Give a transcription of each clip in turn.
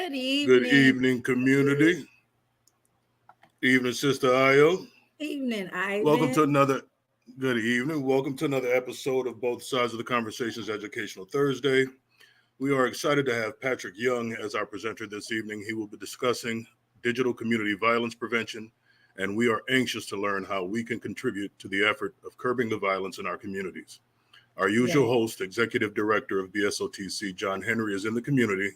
Good Good evening. evening, community. Evening, Sister Io. Evening, Welcome to Ivan. another good evening. Welcome to another episode of Both Sides of the Conversations Educational Thursday. We are excited to have Patrick Young as our presenter this evening. He will be discussing digital community violence prevention, and we are anxious to learn how we can contribute to the effort of curbing the violence in our communities. Our usual Yes. host, Executive Director of BSOTC, John Henry, is in the community,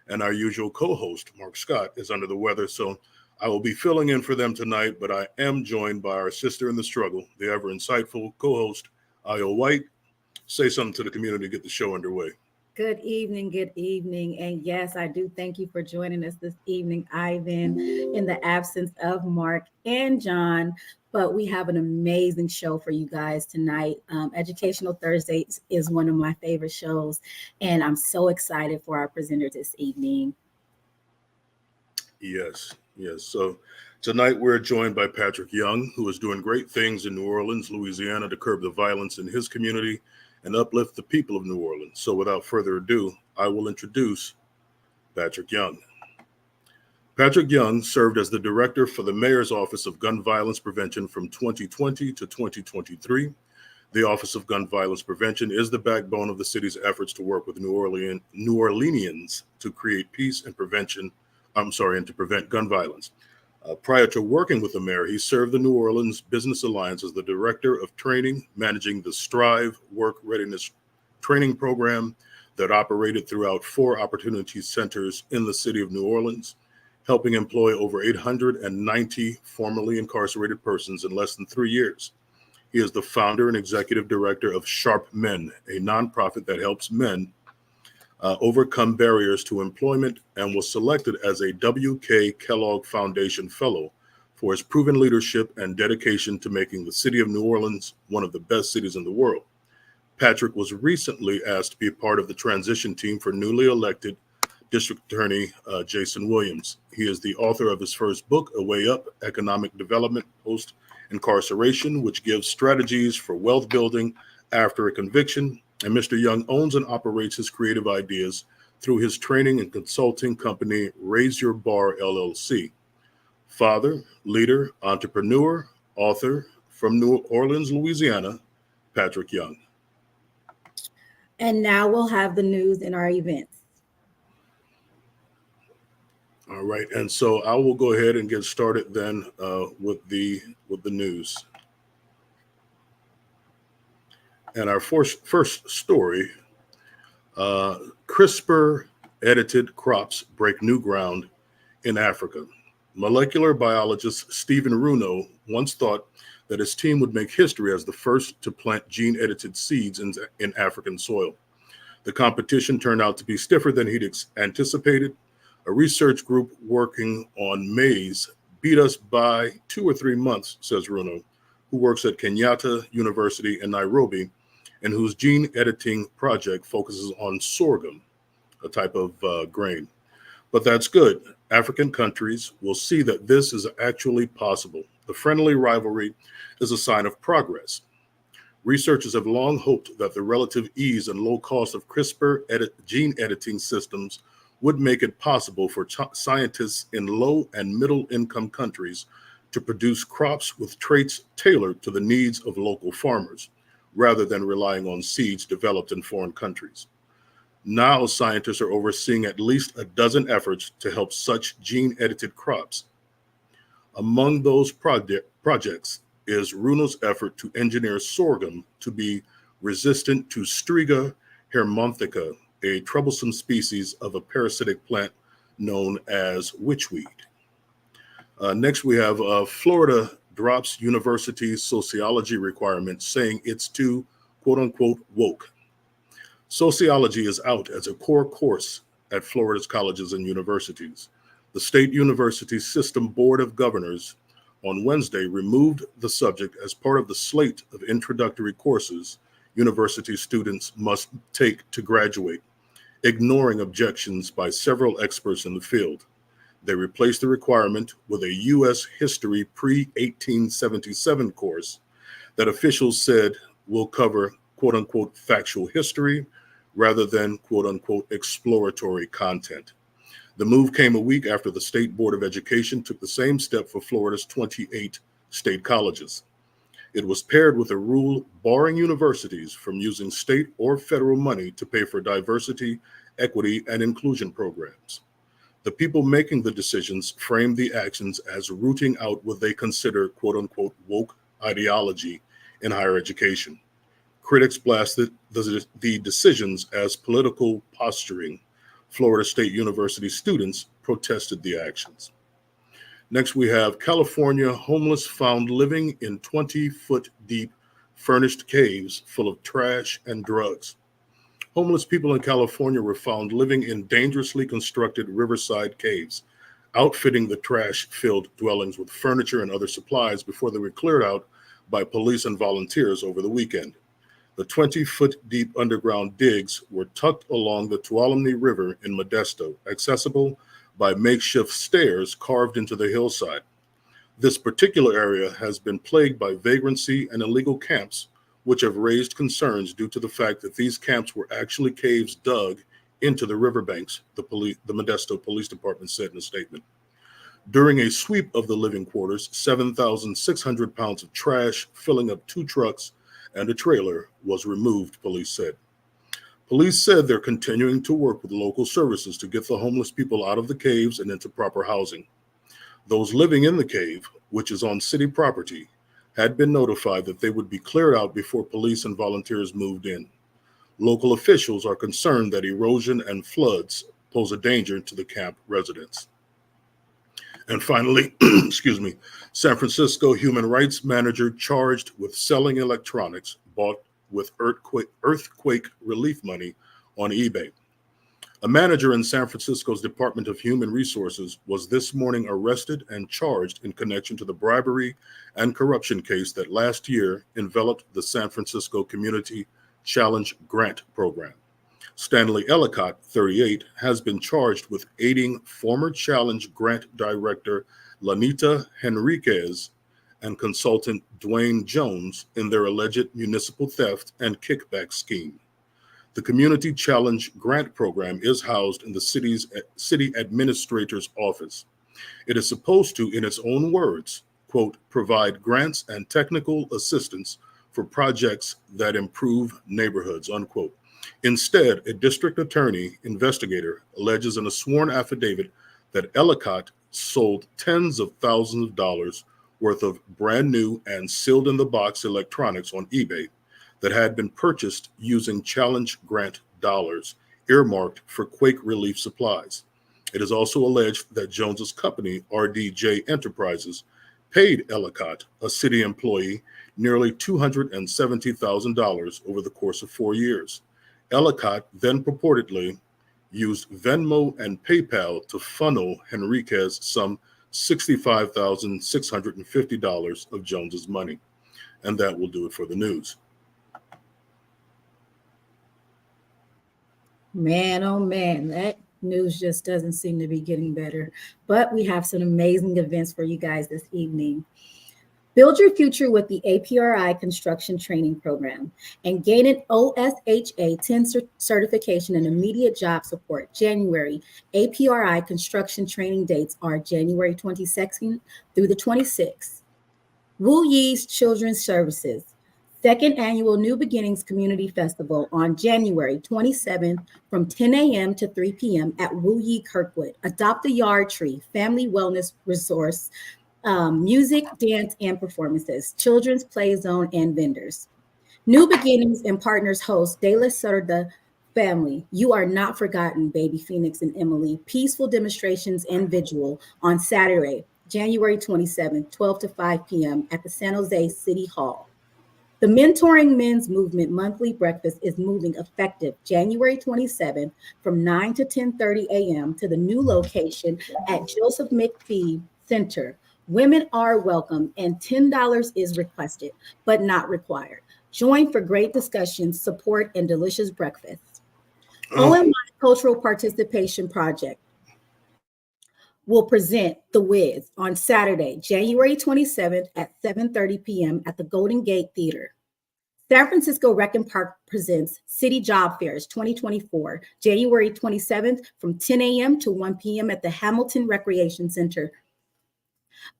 and our usual co host, Mark Scott, is under the weather. So I will be filling in for them tonight, but I am joined by our sister in the struggle, the ever insightful co host, Io White. Say something to the community to get the show underway. Good evening. Good evening. And yes, I do thank you for joining us this evening, Ivan, in the absence of Mark and John. But we have an amazing show for you guys tonight. Educational Thursdays is one of my favorite shows, and I'm so excited for our presenter this evening. Yes. So tonight we're joined by Patrick Young, who is doing great things in New Orleans, Louisiana, to curb the violence in his community and uplift the people of New Orleans. So without further ado, I will introduce Patrick Young. Patrick Young served as the director for the Mayor's Office of Gun Violence Prevention from 2020 to 2023. The Office of Gun Violence Prevention is the backbone of the city's efforts to work with New Orleanians to create peace and to prevent gun violence. Prior to working with the mayor, he served the New Orleans Business Alliance as the director of training, managing the Strive Work Readiness training program that operated throughout 4 opportunity centers in the city of New Orleans, helping employ over 890 formerly incarcerated persons in less than 3 years. He is the founder and executive director of Sharp Men, a nonprofit that helps men overcome barriers to employment, and was selected as a W.K. Kellogg Foundation Fellow for his proven leadership and dedication to making the city of New Orleans one of the best cities in the world. Patrick was recently asked to be a part of the transition team for newly elected District Attorney Jason Williams. He is the author of his first book, A Way Up: Economic Development Post Incarceration, which gives strategies for wealth building after a conviction. And Mr. Young owns and operates his creative ideas through his training and consulting company, Raise Your Bar LLC. Father, leader, entrepreneur, author from New Orleans, Louisiana, Patrick Young. And now we'll have the news in our events. All right, and so I will go ahead and get started then with the news. And our first story: uh, CRISPR edited crops break new ground in Africa. Molecular biologist Stephen Runo once thought that his team would make history as the first to plant gene edited seeds in African soil. The competition turned out to be stiffer than he'd anticipated. A research group working on maize beat us by 2 or 3 months, says Runo, who works at Kenyatta University in Nairobi and whose gene editing project focuses on sorghum, a type of grain. But that's good. African countries will see that this is actually possible. The friendly rivalry is a sign of progress. Researchers have long hoped that the relative ease and low cost of gene editing systems would make it possible for scientists in low and middle income countries to produce crops with traits tailored to the needs of local farmers, rather than relying on seeds developed in foreign countries. Now, scientists are overseeing at least a dozen efforts to help such gene edited crops. Among those projects is Runo's effort to engineer sorghum to be resistant to Striga hermonthica, a troublesome species of a parasitic plant known as witchweed. Next, we have Florida drops university's sociology requirement, saying it's too, quote unquote, woke. Sociology is out as a core course at Florida's colleges and universities. The State University System Board of Governors on Wednesday removed the subject as part of the slate of introductory courses university students must take to graduate, ignoring objections by several experts in the field. They replaced the requirement with a U.S. history pre-1877 course that officials said will cover quote unquote factual history rather than quote unquote exploratory content. The move came a week after the State Board of Education took the same step for Florida's 28 state colleges. It was paired with a rule barring universities from using state or federal money to pay for diversity, equity, and inclusion programs. The people making the decisions framed the actions as rooting out what they consider quote unquote woke ideology in higher education. Critics blasted the decisions as political posturing. Florida State University students protested the actions. Next, we have California homeless found living in 20-foot deep furnished caves full of trash and drugs. Homeless people in California were found living in dangerously constructed riverside caves, outfitting the trash-filled dwellings with furniture and other supplies before they were cleared out by police and volunteers over the weekend. The 20-foot deep underground digs were tucked along the Tuolumne River in Modesto, accessible by makeshift stairs carved into the hillside. This particular area has been plagued by vagrancy and illegal camps, which have raised concerns due to the fact that these camps were actually caves dug into the riverbanks, the Modesto Police Department said in a statement. During a sweep of the living quarters, 7,600 pounds of trash filling up 2 trucks and a trailer was removed, police said. Police said they're continuing to work with local services to get the homeless people out of the caves and into proper housing. Those living in the cave, which is on city property, had been notified that they would be cleared out before police and volunteers moved in. Local officials are concerned that erosion and floods pose a danger to the camp residents. And finally, San Francisco human rights manager charged with selling electronics bought with earthquake relief money on eBay. A manager in San Francisco's Department of Human Resources was this morning arrested and charged in connection to the bribery and corruption case that last year enveloped the San Francisco Community Challenge Grant Program. Stanley Ellicott, 38, has been charged with aiding former Challenge Grant Director Lanita Henriquez and consultant Dwayne Jones in their alleged municipal theft and kickback scheme. The Community Challenge Grant Program is housed in the city administrator's office. It is supposed to, in its own words, quote, provide grants and technical assistance for projects that improve neighborhoods, unquote. Instead, a district attorney investigator alleges in a sworn affidavit that Ellicott sold tens of thousands of dollars worth of brand new and sealed in the box electronics on eBay that had been purchased using Challenge Grant dollars earmarked for quake relief supplies. It is also alleged that Jones's company, RDJ Enterprises, paid Ellicott, a city employee, nearly $270,000 over the course of 4 years. Ellicott then purportedly used Venmo and PayPal to funnel Henriquez some $65,650 of Jones's money. And that will do it for the news. Man, oh man, that news just doesn't seem to be getting better. But we have some amazing events for you guys this evening. Build your future with the APRI Construction Training Program and gain an OSHA 10 certification and immediate job support. January, APRI construction training dates are January 22nd through the 26th. Wu Yi's Children's Services, second annual New Beginnings Community Festival on January 27th from 10 a.m. to 3 p.m. at Wu Yi Kirkwood. Adopt a Yard Tree, Family Wellness Resource, music, dance, and performances, children's play zone, and vendors. New Beginnings and partners host De La Cerda Family, You Are Not Forgotten, Baby Phoenix and Emily, peaceful demonstrations and vigil on Saturday, January 27th, 12 to 5 p.m. at the San Jose City Hall. The Mentoring Men's Movement monthly breakfast is moving effective January 27th from 9 to 10:30 a.m. to the new location at Joseph McPhee Center. Women are welcome and $10 is requested, but not required. Join for great discussions, support, and delicious breakfast. OMI Cultural Participation Project will present The Wiz on Saturday, January 27th at 7:30 p.m. at the Golden Gate Theater. San Francisco Rec and Park presents City Job Fairs 2024, January 27th from 10 a.m. to 1 p.m. at the Hamilton Recreation Center.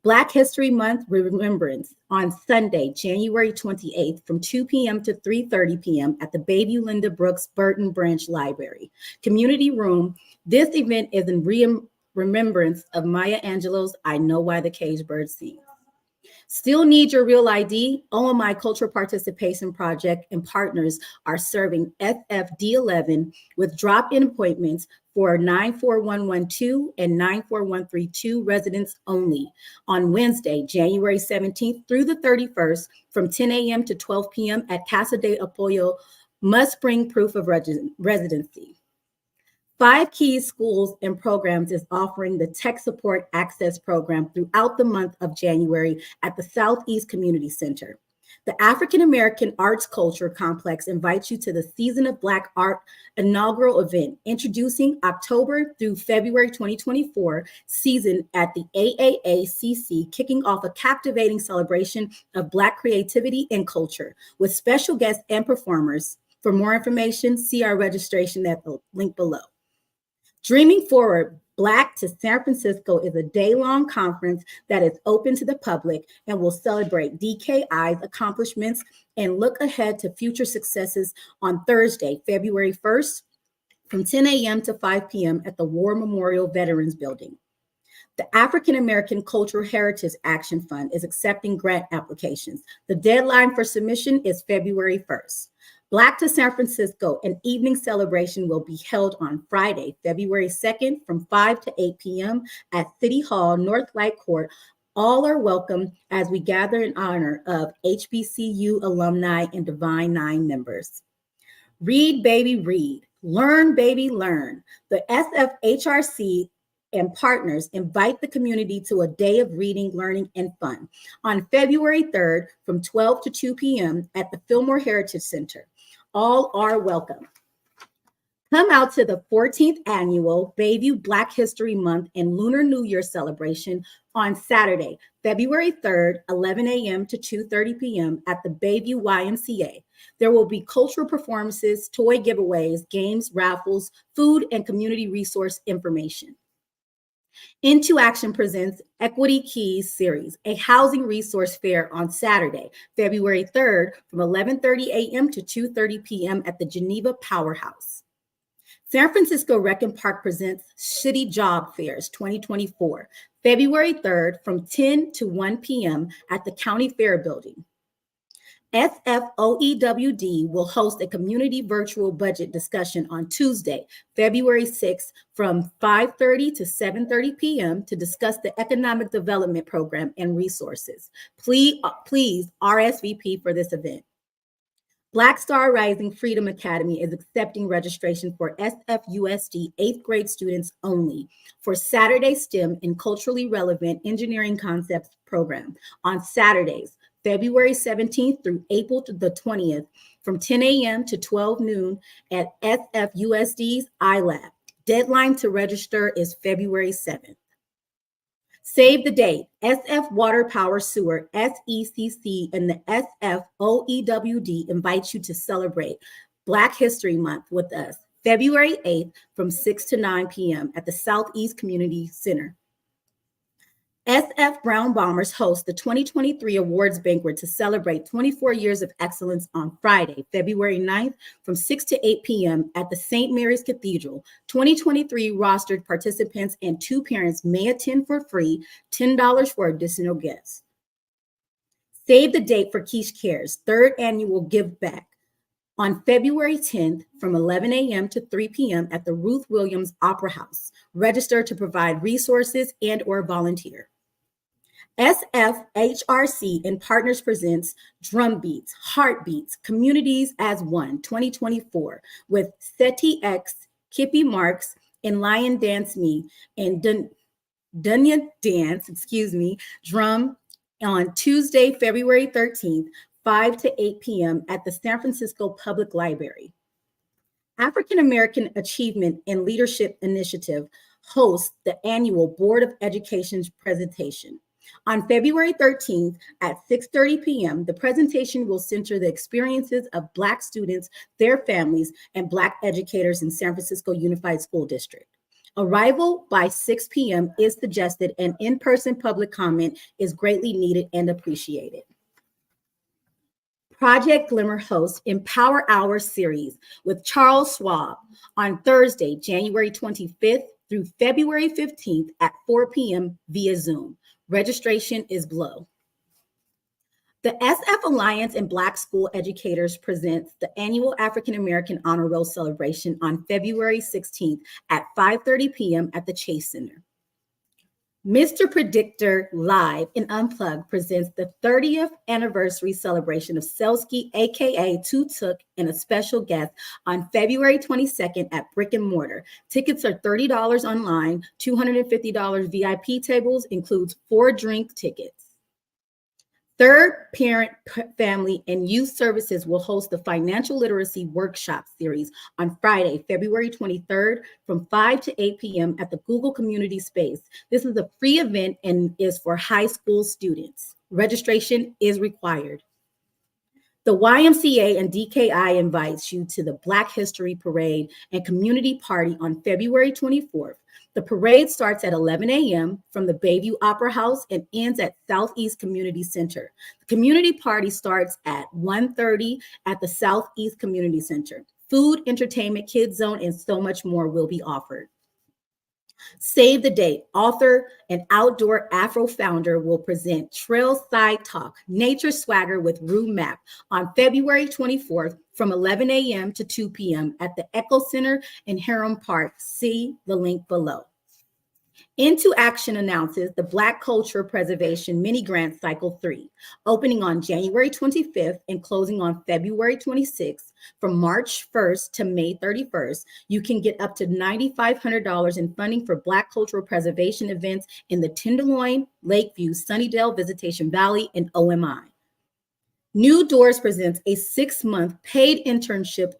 Black History Month Remembrance on Sunday, January 28th from 2 p.m. to 3:30 p.m. at the Bayview Linda Brooks Burton Branch Library. Community Room. This event is in remembrance of Maya Angelou's I Know Why the Caged Bird Sings. Still need your real ID? OMI Cultural Participation Project and partners are serving FFD11 with drop-in appointments for 94112 and 94132 residents only on Wednesday, January 17th through the 31st from 10 a.m. to 12 p.m. at Casa de Apoyo. Must bring proof of residency. Five Keys Schools and Programs is offering the Tech Support Access Program throughout the month of January at the Southeast Community Center. The African American Arts Culture Complex invites you to the Season of Black Art inaugural event, introducing October through February 2024 season at the AAACC, kicking off a captivating celebration of Black creativity and culture with special guests and performers. For more information, see our registration at the link below. Dreaming Forward, Black to San Francisco is a day-long conference that is open to the public and will celebrate DKI's accomplishments and look ahead to future successes on Thursday, February 1st from 10 a.m. to 5 p.m. at the War Memorial Veterans Building. The African American Cultural Heritage Action Fund is accepting grant applications. The deadline for submission is February 1st. Black to San Francisco, an evening celebration will be held on Friday, February 2nd from 5 to 8 p.m. at City Hall, North Light Court. All are welcome as we gather in honor of HBCU alumni and Divine Nine members. Read, baby, read. Learn, baby, learn. The SFHRC and partners invite the community to a day of reading, learning, and fun on February 3rd from 12 to 2 p.m. at the Fillmore Heritage Center. All are welcome. Come out to the 14th annual Bayview Black History Month and Lunar New Year celebration on Saturday, February 3rd, 11 a.m. to 2:30 p.m. at the Bayview YMCA. There will be cultural performances, toy giveaways, games, raffles, food, and community resource information. Into Action presents Equity Keys Series, a housing resource fair on Saturday, February 3rd from 11:30 a.m. to 2:30 p.m. at the Geneva Powerhouse. San Francisco Rec and Park presents City Job Fairs 2024, February 3rd from 10 to 1 p.m. at the County Fair Building. SFOEWD will host a community virtual budget discussion on Tuesday, February 6th from 5:30 to 7:30 p.m. to discuss the Economic Development Program and resources. Please RSVP for this event. Black Star Rising Freedom Academy is accepting registration for SFUSD 8th grade students only for Saturday STEM and Culturally Relevant Engineering Concepts program on Saturdays, February 17th through April the 20th from 10 a.m. to 12 noon at SFUSD's iLab. Deadline to register is February 7th. Save the date. SF Water Power Sewer, SECC, and the SFOEWD invite you to celebrate Black History Month with us, February 8th from 6 to 9 p.m. at the Southeast Community Center. SF Brown Bombers host the 2023 Awards Banquet to celebrate 24 years of excellence on Friday, February 9th from 6 to 8 p.m. at the St. Mary's Cathedral. 2023 rostered participants and 2 parents may attend for free, $10 for additional guests. Save the date for Quiche Cares, 3rd annual Give Back on February 10th from 11 a.m. to 3 p.m. at the Ruth Williams Opera House. Register to provide resources and or volunteer. SFHRC and Partners presents Drum Beats, Heartbeats, Communities as One 2024 with Seti X, Kippy Marks, and Lion Dance Me and Dunya Dance, drum on Tuesday, February 13th, 5 to 8 p.m. at the San Francisco Public Library. African American Achievement and Leadership Initiative hosts the annual Board of Education's presentation. On February 13th at 6:30 p.m., the presentation will center the experiences of Black students, their families, and Black educators in San Francisco Unified School District. Arrival by 6 p.m. is suggested, and in-person public comment is greatly needed and appreciated. Project Glimmer hosts Empower Hour series with Charles Schwab on Thursday, January 25th through February 15th at 4 p.m. via Zoom. Registration is below. The SF Alliance and Black School Educators presents the annual African American Honor Roll celebration on February 16th at 5:30 p.m. at the Chase Center. Mr. Predictor Live and Unplugged presents the 30th anniversary celebration of Selsky, aka Took, and a special guest on February 22nd at Brick and Mortar. Tickets are $30 online, $250 VIP tables, includes 4 drink tickets. Third Parent, Family, and Youth Services will host the Financial Literacy Workshop Series on Friday, February 23rd from 5 to 8 p.m. at the Google Community Space. This is a free event and is for high school students. Registration is required. The YMCA and DKI invites you to the Black History Parade and Community Party on February 24th. The parade starts at 11 a.m. from the Bayview Opera House and ends at Southeast Community Center. The community party starts at 1:30 at the Southeast Community Center. Food, entertainment, kids zone, and so much more will be offered. Save the date. Author and outdoor Afro founder will present Trailside Talk, Nature Swagger with Rue Mapp on February 24th from 11 a.m. to 2 p.m. at the Echo Center in Hiram Park. See the link below. Into Action announces the Black Culture Preservation Mini Grant Cycle 3, opening on January 25th and closing on February 26th. From March 1st to May 31st, you can get up to $9,500 in funding for Black cultural preservation events in the Tenderloin, Lakeview, Sunnydale, Visitation Valley, and OMI. New Doors presents a 6-month paid internship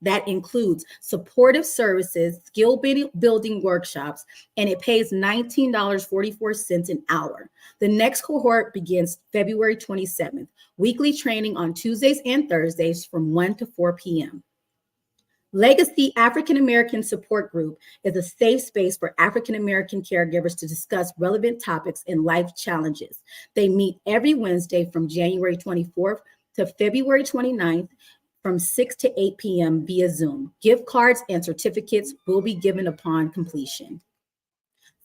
that includes supportive services, skill building workshops, and it pays $19.44 an hour. The next cohort begins February 27th. Weekly training on Tuesdays and Thursdays from 1 to 4 p.m. Legacy African American Support Group is a safe space for African American caregivers to discuss relevant topics and life challenges. They meet every Wednesday from January 24th to February 29th from 6 to 8 p.m. via Zoom. Gift cards and certificates will be given upon completion.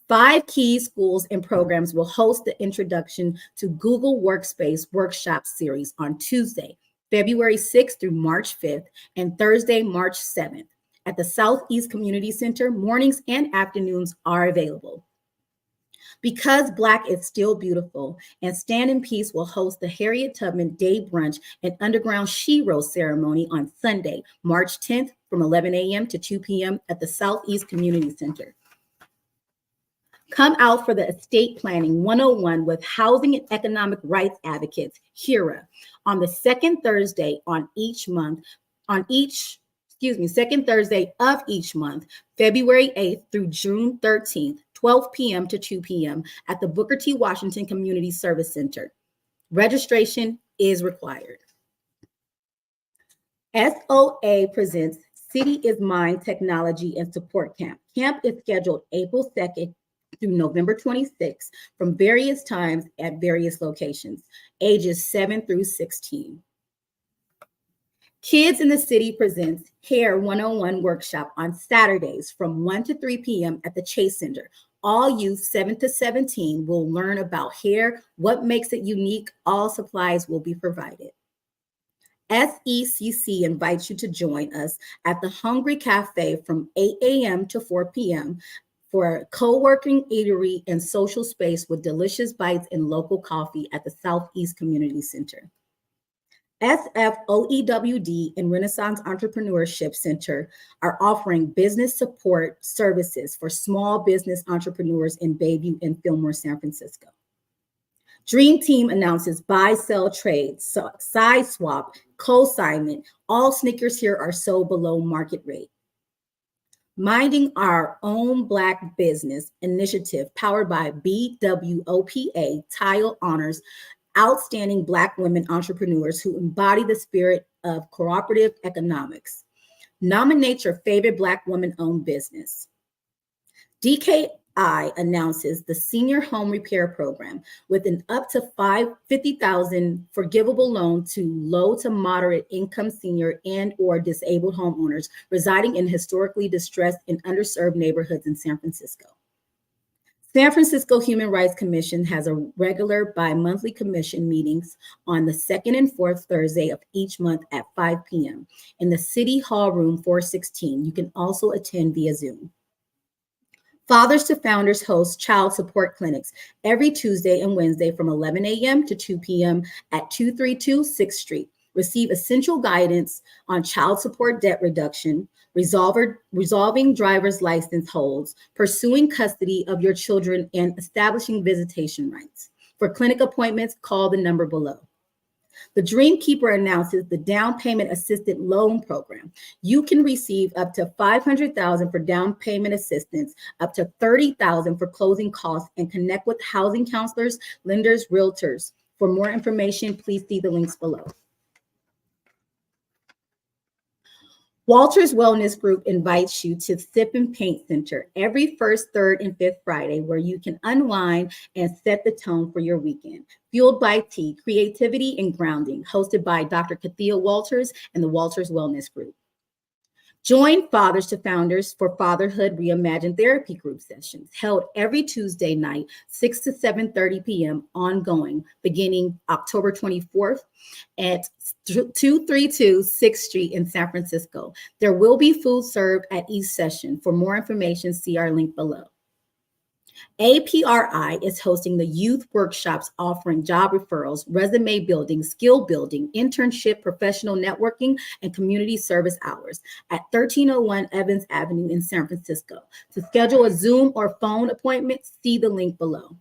5 key schools and programs will host the Introduction to Google Workspace Workshop Series on Tuesday, February 6th through March 5th, and Thursday, March 7th. At the Southeast Community Center, mornings and afternoons are available. Because Black is Still Beautiful and Stand in Peace will host the Harriet Tubman Day Brunch and Underground Shero ceremony on Sunday, March 10th from 11 a.m. to 2 p.m. at the Southeast Community Center. Come out for the Estate Planning 101 with Housing and Economic Rights Advocates, HERA, on the second Thursday of each month, February 8th through June 13th, 12 p.m. to 2 p.m. at the Booker T. Washington Community Service Center. Registration is required. SOA presents City is Mine Technology and Support Camp. Camp is scheduled April 2nd through November 26th from various times at various locations, ages 7 through 16. Kids in the City presents Hair 101 workshop on Saturdays from 1 to 3 p.m. at the Chase Center. All youth 7 to 17 will learn about hair, what makes it unique. All supplies will be provided. SECC invites you to join us at the Hungry Cafe from 8 a.m. to 4 p.m. for a co-working eatery and social space with delicious bites and local coffee at the Southeast Community Center. SFOEWD and Renaissance Entrepreneurship Center are offering business support services for small business entrepreneurs in Bayview and Fillmore, San Francisco. Dream Team announces buy, sell, trade, side swap, co-assignment. All sneakers here are sold below market rate. Minding Our Own Black Business initiative powered by BWOPA Tile honors outstanding Black women entrepreneurs who embody the spirit of cooperative economics. Nominate your favorite Black woman-owned business. DKI announces the Senior Home Repair Program with an up to $50,000 forgivable loan to low to moderate income senior and or disabled homeowners residing in historically distressed and underserved neighborhoods in San Francisco. San Francisco Human Rights Commission has a regular bi-monthly commission meetings on the second and fourth Thursday of each month at 5 p.m. in the City Hall Room 416. You can also attend via Zoom. Fathers to Founders hosts child support clinics every Tuesday and Wednesday from 11 a.m. to 2 p.m. at 232 6th Street. Receive essential guidance on child support debt reduction, resolving driver's license holds, pursuing custody of your children, and establishing visitation rights. For clinic appointments, call the number below. The Dreamkeeper announces the Down Payment Assisted Loan Program. You can receive up to $500,000 for down payment assistance, up to $30,000 for closing costs, and connect with housing counselors, lenders, realtors. For more information, please see the links below. Walters Wellness Group invites you to Sip and Paint Center every first, third, and fifth Friday, where you can unwind and set the tone for your weekend. Fueled by tea, creativity, and grounding, hosted by Dr. Kathia Walters and the Walters Wellness Group. Join Fathers to Founders for Fatherhood Reimagined Therapy Group sessions held every Tuesday night, 6 to 7:30 p.m. ongoing, beginning October 24th at 232 6th Street in San Francisco. There will be food served at each session. For more information, see our link below. APRI is hosting the youth workshops offering job referrals, resume building, skill building, internship, professional networking, and community service hours at 1301 Evans Avenue in San Francisco. To schedule a Zoom or phone appointment, see the link below.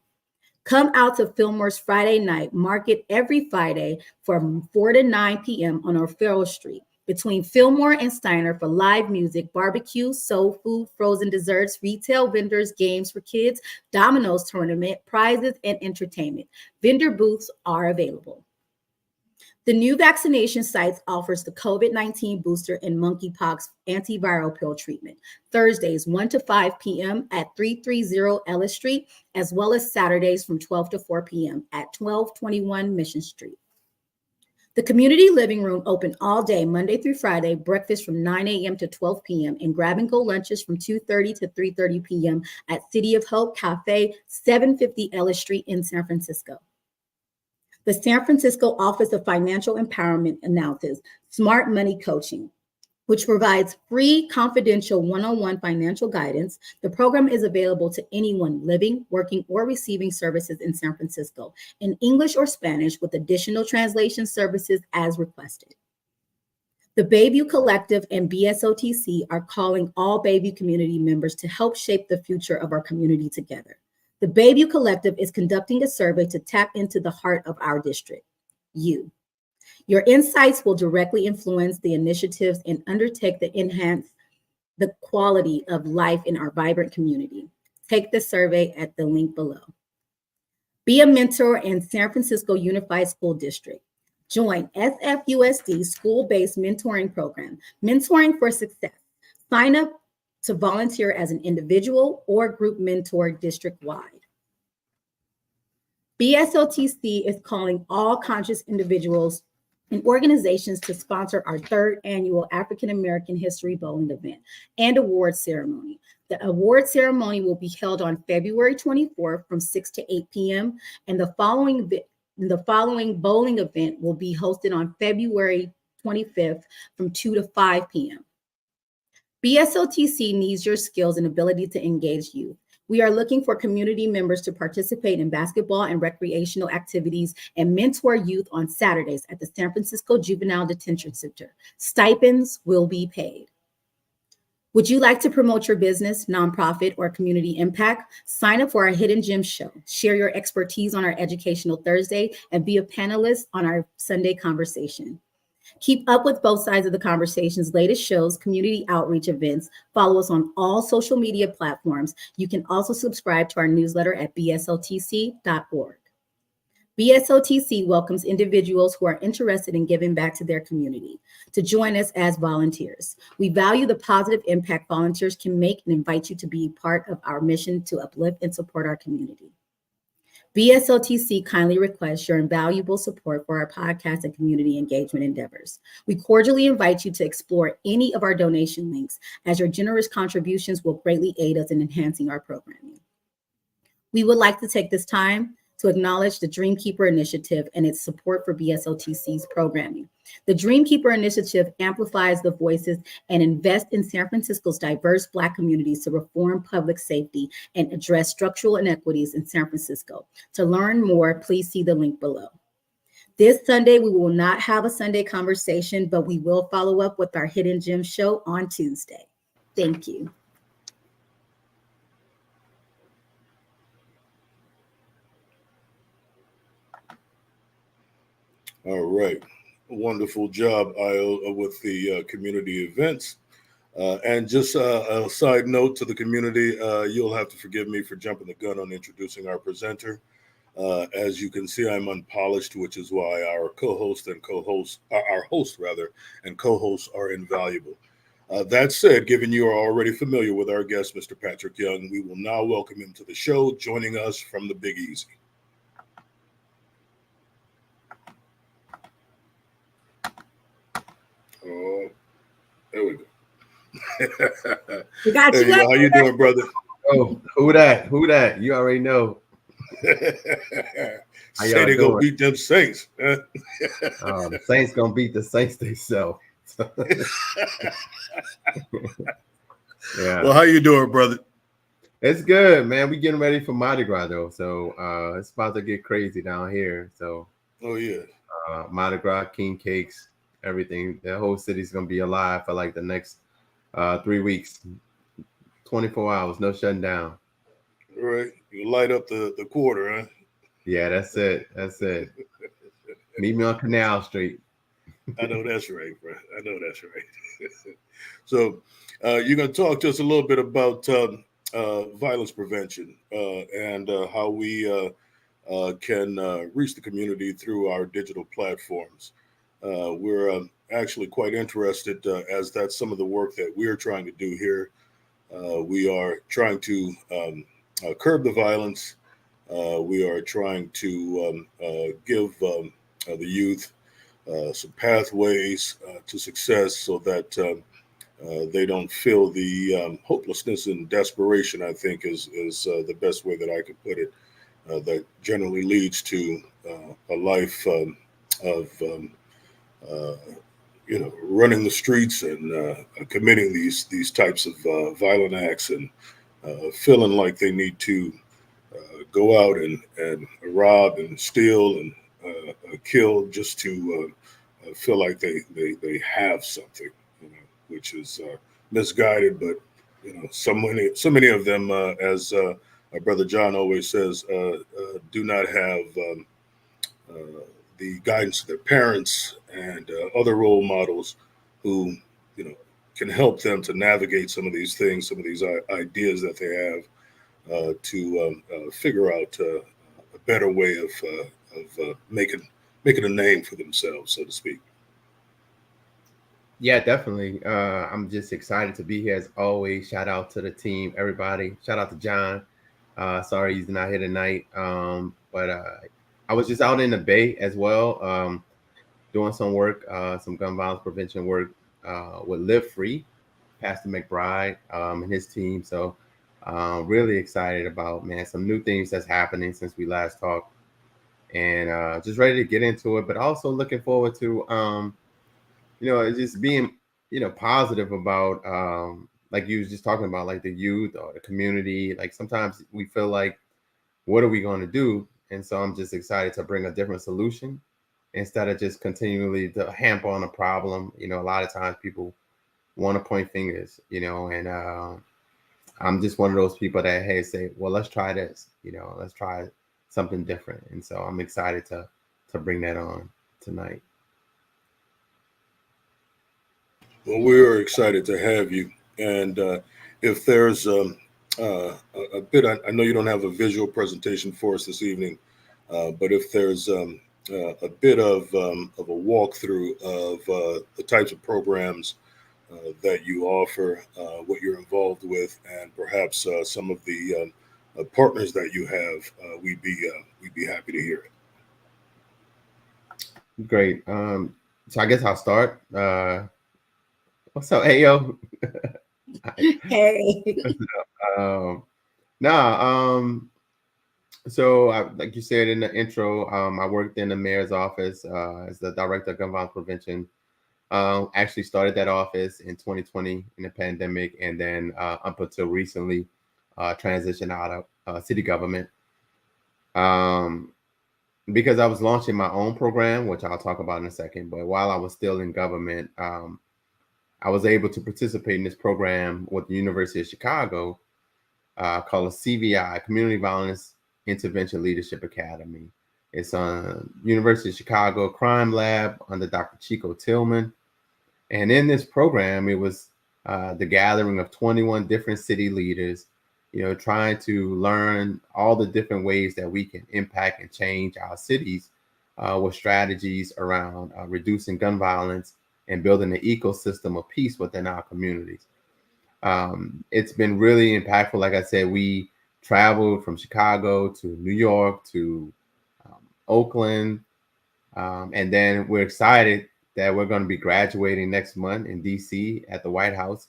Come out to Fillmore's Friday night market every Friday from 4 to 9 p.m. on O'Farrell Street, between Fillmore and Steiner, for live music, barbecue, soul food, frozen desserts, retail vendors, games for kids, dominoes tournament, prizes, and entertainment. Vendor booths are available. The new vaccination sites offers the COVID-19 booster and monkeypox antiviral pill treatment, Thursdays 1 to 5 p.m. at 330 Ellis Street, as well as Saturdays from 12 to 4 p.m. at 1221 Mission Street. The community living room open all day, Monday through Friday, breakfast from 9 a.m. to 12 p.m. and grab-and-go lunches from 2:30 to 3:30 p.m. at City of Hope Cafe, 750 Ellis Street in San Francisco. The San Francisco Office of Financial Empowerment announces Smart Money Coaching, which provides free, confidential one-on-one financial guidance. The program is available to anyone living, working, or receiving services in San Francisco in English or Spanish, with additional translation services as requested. The Bayview Collective and BSOTC are calling all Bayview community members to help shape the future of our community together. The Bayview Collective is conducting a survey to tap into the heart of our district, you. Your insights will directly influence the initiatives and undertake to enhance the quality of life in our vibrant community. Take the survey at the link below. Be a mentor in San Francisco Unified School District. Join SFUSD school-based mentoring program, Mentoring for Success. Sign up to volunteer as an individual or group mentor district-wide. BSOTC is calling all conscious individuals and organizations to sponsor our third annual African American History Bowling event and award ceremony. The award ceremony will be held on February 24th from 6 to 8 p.m. and the following bowling event will be hosted on February 25th from 2 to 5 p.m. BSOTC needs your skills and ability to engage youth. We are looking for community members to participate in basketball and recreational activities and mentor youth on Saturdays at the San Francisco Juvenile Detention Center. Stipends will be paid. Would you like to promote your business, nonprofit, or community impact? Sign up for our Hidden Gems show. Share your expertise on our Educational Thursday and be a panelist on our Sunday conversation. Keep up with both sides of the conversation's latest shows, community outreach events. Follow us on all social media platforms. You can also subscribe to our newsletter at bsotc.org. BSOTC welcomes individuals who are interested in giving back to their community to join us as volunteers. We value the positive impact volunteers can make and invite you to be part of our mission to uplift and support our community. BSOTC kindly requests your invaluable support for our podcast and community engagement endeavors. We cordially invite you to explore any of our donation links, as your generous contributions will greatly aid us in enhancing our programming. We would like to take this time to acknowledge the Dreamkeeper Initiative and its support for BSOTC's programming. The Dreamkeeper Initiative amplifies the voices and invests in San Francisco's diverse Black communities to reform public safety and address structural inequities in San Francisco. To learn more, please see the link below. This Sunday, we will not have a Sunday conversation, but we will follow up with our Hidden Gem show on Tuesday. Thank you. All right. Wonderful job, Io, with the community events. And just a side note to the community, you'll have to forgive me for jumping the gun on introducing our presenter. As you can see, I'm unpolished, which is why our co-host and co-host, our host rather, and co-hosts are invaluable. That said, given you are already familiar with our guest, Mr. Patrick Young, we will now welcome him to the show, joining us from the Big Easy. Oh, there we go. We got There you. you go. How you doing, brother? Oh, who that? Who that? You already know. Say they gonna beat them Saints. The Saints gonna beat the Saints themselves. Yeah. Well, how you doing, brother? It's good, man. We getting ready for Mardi Gras though, so it's about to get crazy down here. So, oh yeah, Mardi Gras, king cakes, everything. The whole city's gonna be alive for like the next 3 weeks, 24 hours, no shutting down. All right, you light up the quarter, huh? Yeah, that's it. That's it. Meet me on Canal Street. I know that's right, bro. I know that's right. So, you're gonna talk to us a little bit about violence prevention and how we can reach the community through our digital platforms. We're actually quite interested, as that's some of the work that we're trying to do here. We are trying to curb the violence. We are trying to give the youth some pathways to success so that they don't feel the hopelessness and desperation, I think is the best way that I could put it, that generally leads to a life of running the streets and committing these types of violent acts and feeling like they need to go out and rob and steal and kill just to feel like they have something, which is misguided. But so many of them, as our brother John always says, do not have the guidance of their parents and other role models who can help them to navigate some of these things, some of these ideas that they have to figure out a better way of making a name for themselves, so to speak. Yeah, definitely. I'm just excited to be here as always. Shout out to the team, everybody. Shout out to John. Sorry he's not here tonight. But I was just out in the Bay as well, doing some work, some gun violence prevention work with Live Free, Pastor McBride and his team. So really excited about, man, some new things that's happening since we last talked. And just ready to get into it, but also looking forward to just being positive about like you was just talking about, like the youth or the community. Like sometimes we feel like, what are we going to do? And so I'm just excited to bring a different solution instead of just continually to hamp on a problem. A lot of times people want to point fingers, and I'm just one of those people that say, well, let's try this, let's try something different. And so I'm excited to bring that on tonight. Well, we are excited to have you. And if there's a bit, I know you don't have a visual presentation for us this evening, but if there's a bit of a walkthrough of the types of programs that you offer, what you're involved with, and perhaps some of the partners that you have, we'd be happy to hear it. Great. So I guess I'll start. What's up, Ayo? Hey. Um, nah, so like you said in the intro, I worked in the mayor's office as the director of gun violence prevention. Actually started that office in 2020 in the pandemic, and then up until recently, transitioned out of city government. Because I was launching my own program, which I'll talk about in a second. But while I was still in government, I was able to participate in this program with the University of Chicago called a CVI, Community Violence Intervention Leadership Academy. It's on University of Chicago Crime Lab under Dr. Chico Tillman. And in this program, it was the gathering of 21 different city leaders, trying to learn all the different ways that we can impact and change our cities with strategies around reducing gun violence and building an ecosystem of peace within our communities. It's been really impactful. Like I said, we traveled from Chicago to New York to Oakland, and then we're excited that we're going to be graduating next month in DC at the White House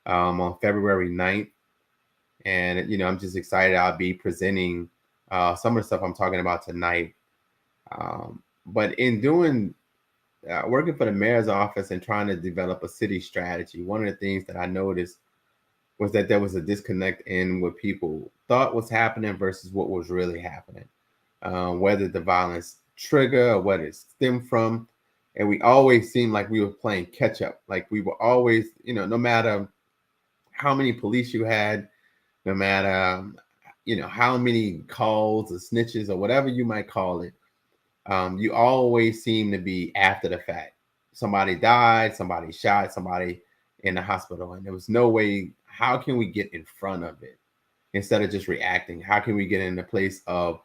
on February 9th. And, I'm just excited. I'll be presenting some of the stuff I'm talking about tonight. But in doing working for the mayor's office and trying to develop a city strategy, one of the things that I noticed was that there was a disconnect in what people thought was happening versus what was really happening, whether the violence trigger or what it stemmed from. And we always seemed like we were playing catch up. Like we were always, no matter how many police you had, no matter, how many calls or snitches or whatever you might call it, you always seem to be after the fact. Somebody died, somebody shot, somebody in the hospital, and there was no way. How can we get in front of it instead of just reacting? How can we get in the place of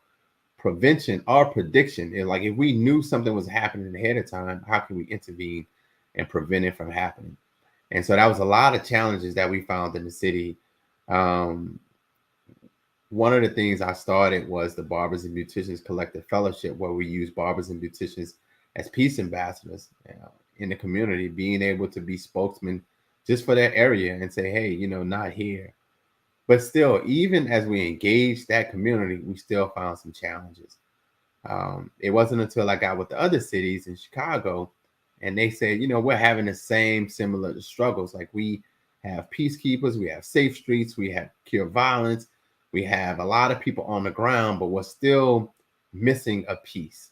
prevention or prediction? And like if we knew something was happening ahead of time, how can we intervene and prevent it from happening? And so that was a lot of challenges that we found in the city. One of the things I started was the Barbers and Beauticians Collective Fellowship, where we use barbers and beauticians as peace ambassadors in the community, being able to be spokesmen just for that area and say, hey, not here. But still, even as we engaged that community, we still found some challenges. It wasn't until I got with the other cities in Chicago and they said, we're having the same similar struggles. Like we have peacekeepers, we have safe streets, we have cure violence, we have a lot of people on the ground, but we're still missing a piece.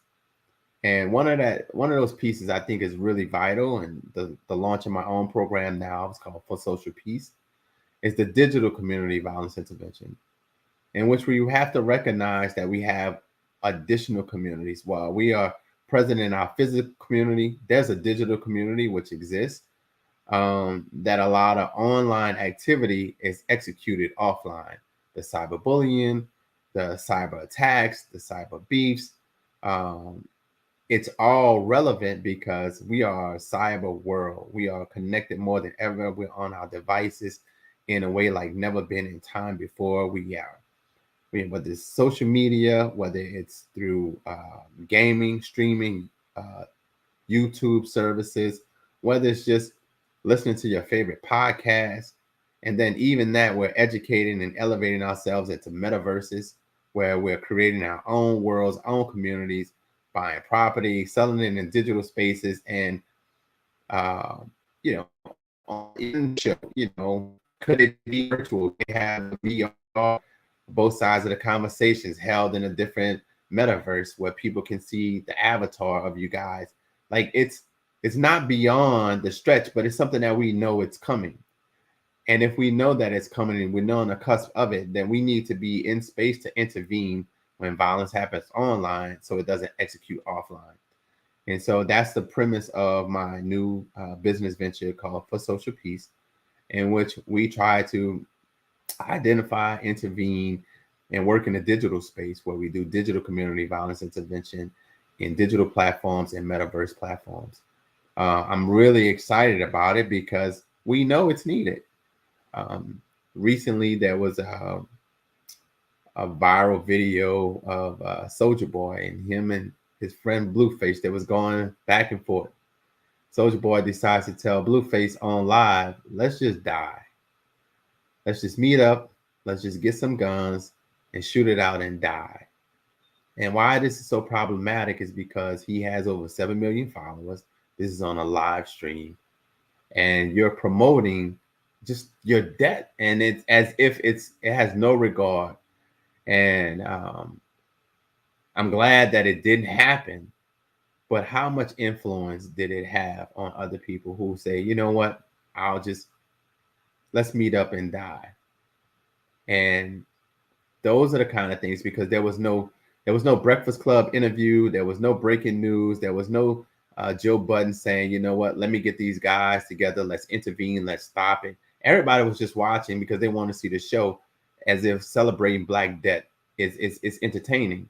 And one of those pieces I think is really vital, and the launch of my own program now is called For Social Peace, is the digital community violence intervention, in which we have to recognize that we have additional communities. While we are present in our physical community, there's a digital community which exists, that a lot of online activity is executed offline. The cyberbullying, the cyber attacks, the cyber beefs, it's all relevant because we are a cyber world. We are connected more than ever. We're on our devices in a way like never been in time before. Whether it's social media, whether it's through gaming, streaming, YouTube services, whether it's just listening to your favorite podcast. And then even that, we're educating and elevating ourselves into metaverses where we're creating our own worlds, our own communities, buying property, selling it in digital spaces, and on could it be virtual? They have VR, both sides of the conversations held in a different metaverse where people can see the avatar of you guys. Like it's not beyond the stretch, but it's something that we know it's coming. And if we know that it's coming and we're on the cusp of it, then we need to be in space to intervene when violence happens online so it doesn't execute offline. And so that's the premise of my new business venture called For Social Peace, in which we try to identify, intervene, and work in the digital space where we do digital community violence intervention in digital platforms and metaverse platforms. I'm really excited about it because we know it's needed. Recently, there was a viral video of Soldier Boy and him and his friend Blueface that was going back and forth. Soldier Boy decides to tell Blueface on live, let's just die. Let's just meet up. Let's just get some guns and shoot it out and die. And why this is so problematic is because he has over 7 million followers. This is on a live stream. And you're promoting just your death. And it's as if it has no regard. And I'm glad that it didn't happen. But how much influence did it have on other people who say, you know what, let's meet up and die. And those are the kind of things, because there was no Breakfast Club interview. There was no breaking news. There was no Joe Budden saying, you know what, let me get these guys together. Let's intervene. Let's stop it. Everybody was just watching because they want to see the show, as if celebrating Black death is entertaining.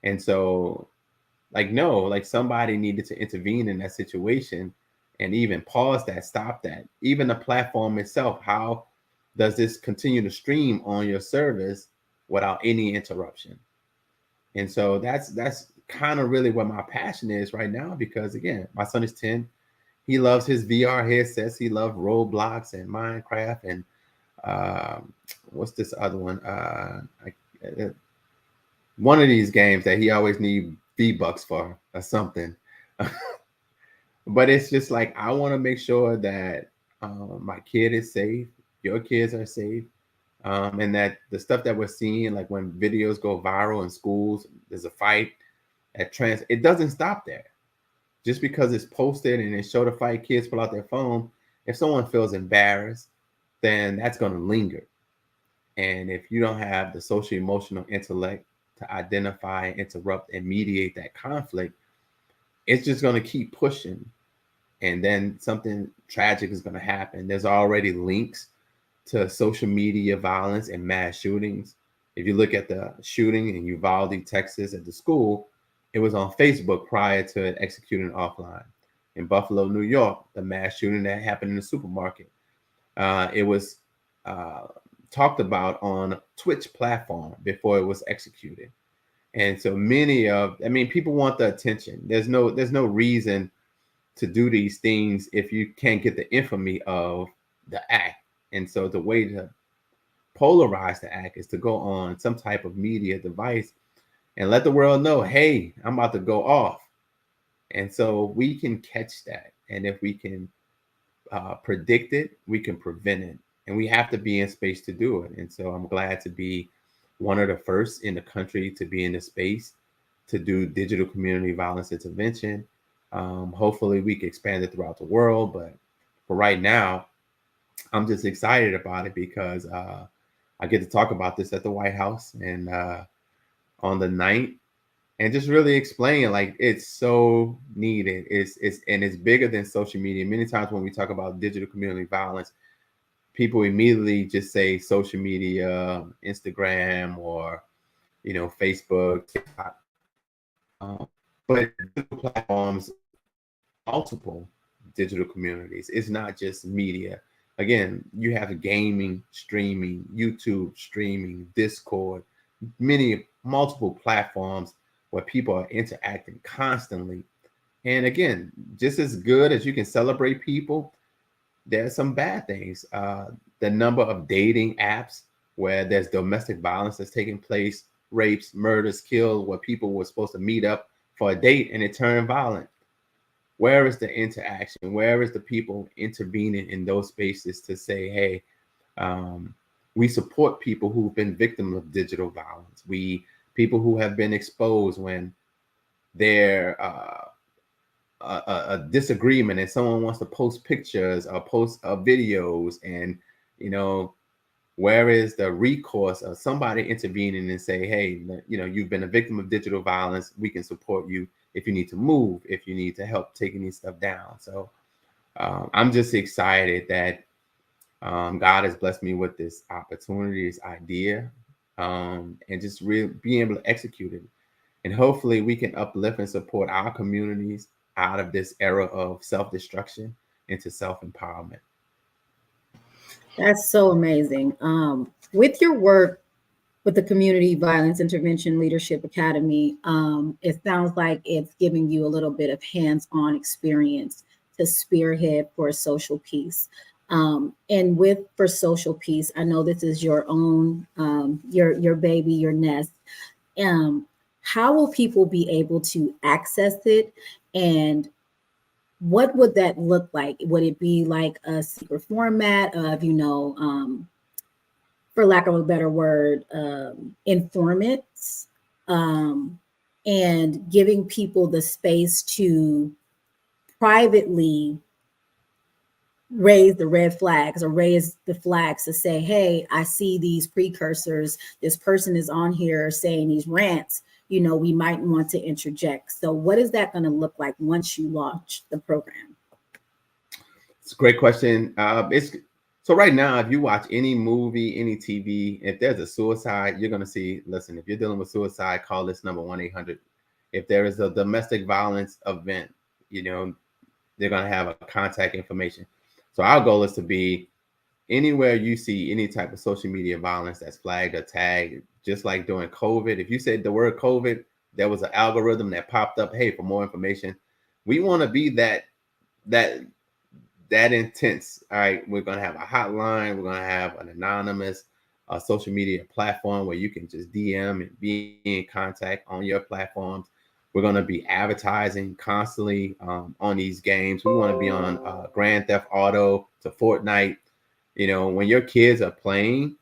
And so, like somebody needed to intervene in that situation and even pause that, stop that. Even the platform itself, how does this continue to stream on your service without any interruption? And so that's kind of really what my passion is right now, because again, my son is 10. He loves his VR headsets. He loves Roblox and Minecraft and what's this other one? One of these games that he always needs V-Bucks for or something. But it's just like, I want to make sure that my kid is safe, your kids are safe, and that the stuff that we're seeing, like when videos go viral in schools, there's a fight it doesn't stop there. Just because it's posted and it show the fight, kids pull out their phone. If someone feels embarrassed, then that's going to linger. And if you don't have the social emotional intellect to identify, interrupt, and mediate that conflict, it's just going to keep pushing. And then something tragic is going to happen. There's already links to social media violence and mass shootings. If you look at the shooting in Uvalde, Texas, at the school, it was on Facebook prior to it executing offline. In Buffalo, New York, the mass shooting that happened in the supermarket, it was talked about on a Twitch platform before it was executed. And so people want the attention. There's no reason to do these things if you can't get the infamy of the act. And so the way to polarize the act is to go on some type of media device and let the world know, hey, I'm about to go off. And so we can catch that. And if we can predict it, we can prevent it. And we have to be in space to do it. And so I'm glad to be one of the first in the country to be in the space to do digital community violence intervention. Hopefully we can expand it throughout the world. But for right now, I'm just excited about it because I get to talk about this at the White House and on the 9th, and just really explain, like, it's so needed. It's bigger than social media. Many times when we talk about digital community violence, people immediately just say social media, Instagram, or Facebook, TikTok. But digital platforms, multiple digital communities. It's not just media. Again, you have gaming, streaming, YouTube streaming, Discord, multiple platforms where people are interacting constantly. And again, just as good as you can celebrate people, there's some bad things. The number of dating apps where there's domestic violence that's taking place, rapes, murders, kills, where people were supposed to meet up for a date and it turned violent. Where is the interaction? Where is the people intervening in those spaces to say, hey, we support people who've been victims of digital violence. People who have been exposed when they're a disagreement and someone wants to post pictures or post videos, and where is the recourse of somebody intervening and say, hey, you've been a victim of digital violence, we can support you if you need to move, if you need to help taking these stuff down. So I'm just excited that God has blessed me with this opportunity, this idea, and just really being able to execute it. And hopefully we can uplift and support our communities out of this era of self-destruction into self-empowerment. That's so amazing. With your work with the Community Violence Intervention Leadership Academy, it sounds like it's giving you a little bit of hands-on experience to spearhead for social peace. And for social peace, I know this is your own, your baby, your nest. How will people be able to access it, and what would that look like? Would it be like a secret format of, for lack of a better word, informants, and giving people the space to privately raise the red flags or raise the flags to say, hey, I see these precursors. This person is on here saying these rants, we might want to interject. So what is that going to look like once you launch the program? It's a great question. So right now, if you watch any movie, any TV, if there's a suicide, you're going to see, listen, if you're dealing with suicide, call this number 1-800. If there is a domestic violence event, they're going to have a contact information. So our goal is to be anywhere you see any type of social media violence that's flagged or tagged, just like during COVID. If you said the word COVID, there was an algorithm that popped up, hey, for more information. We want to be that intense. All right, we're going to have a hotline. We're going to have an anonymous social media platform where you can just DM and be in contact on your platforms. We're going to be advertising constantly on these games. We want to be on Grand Theft Auto to Fortnite. When your kids are playing,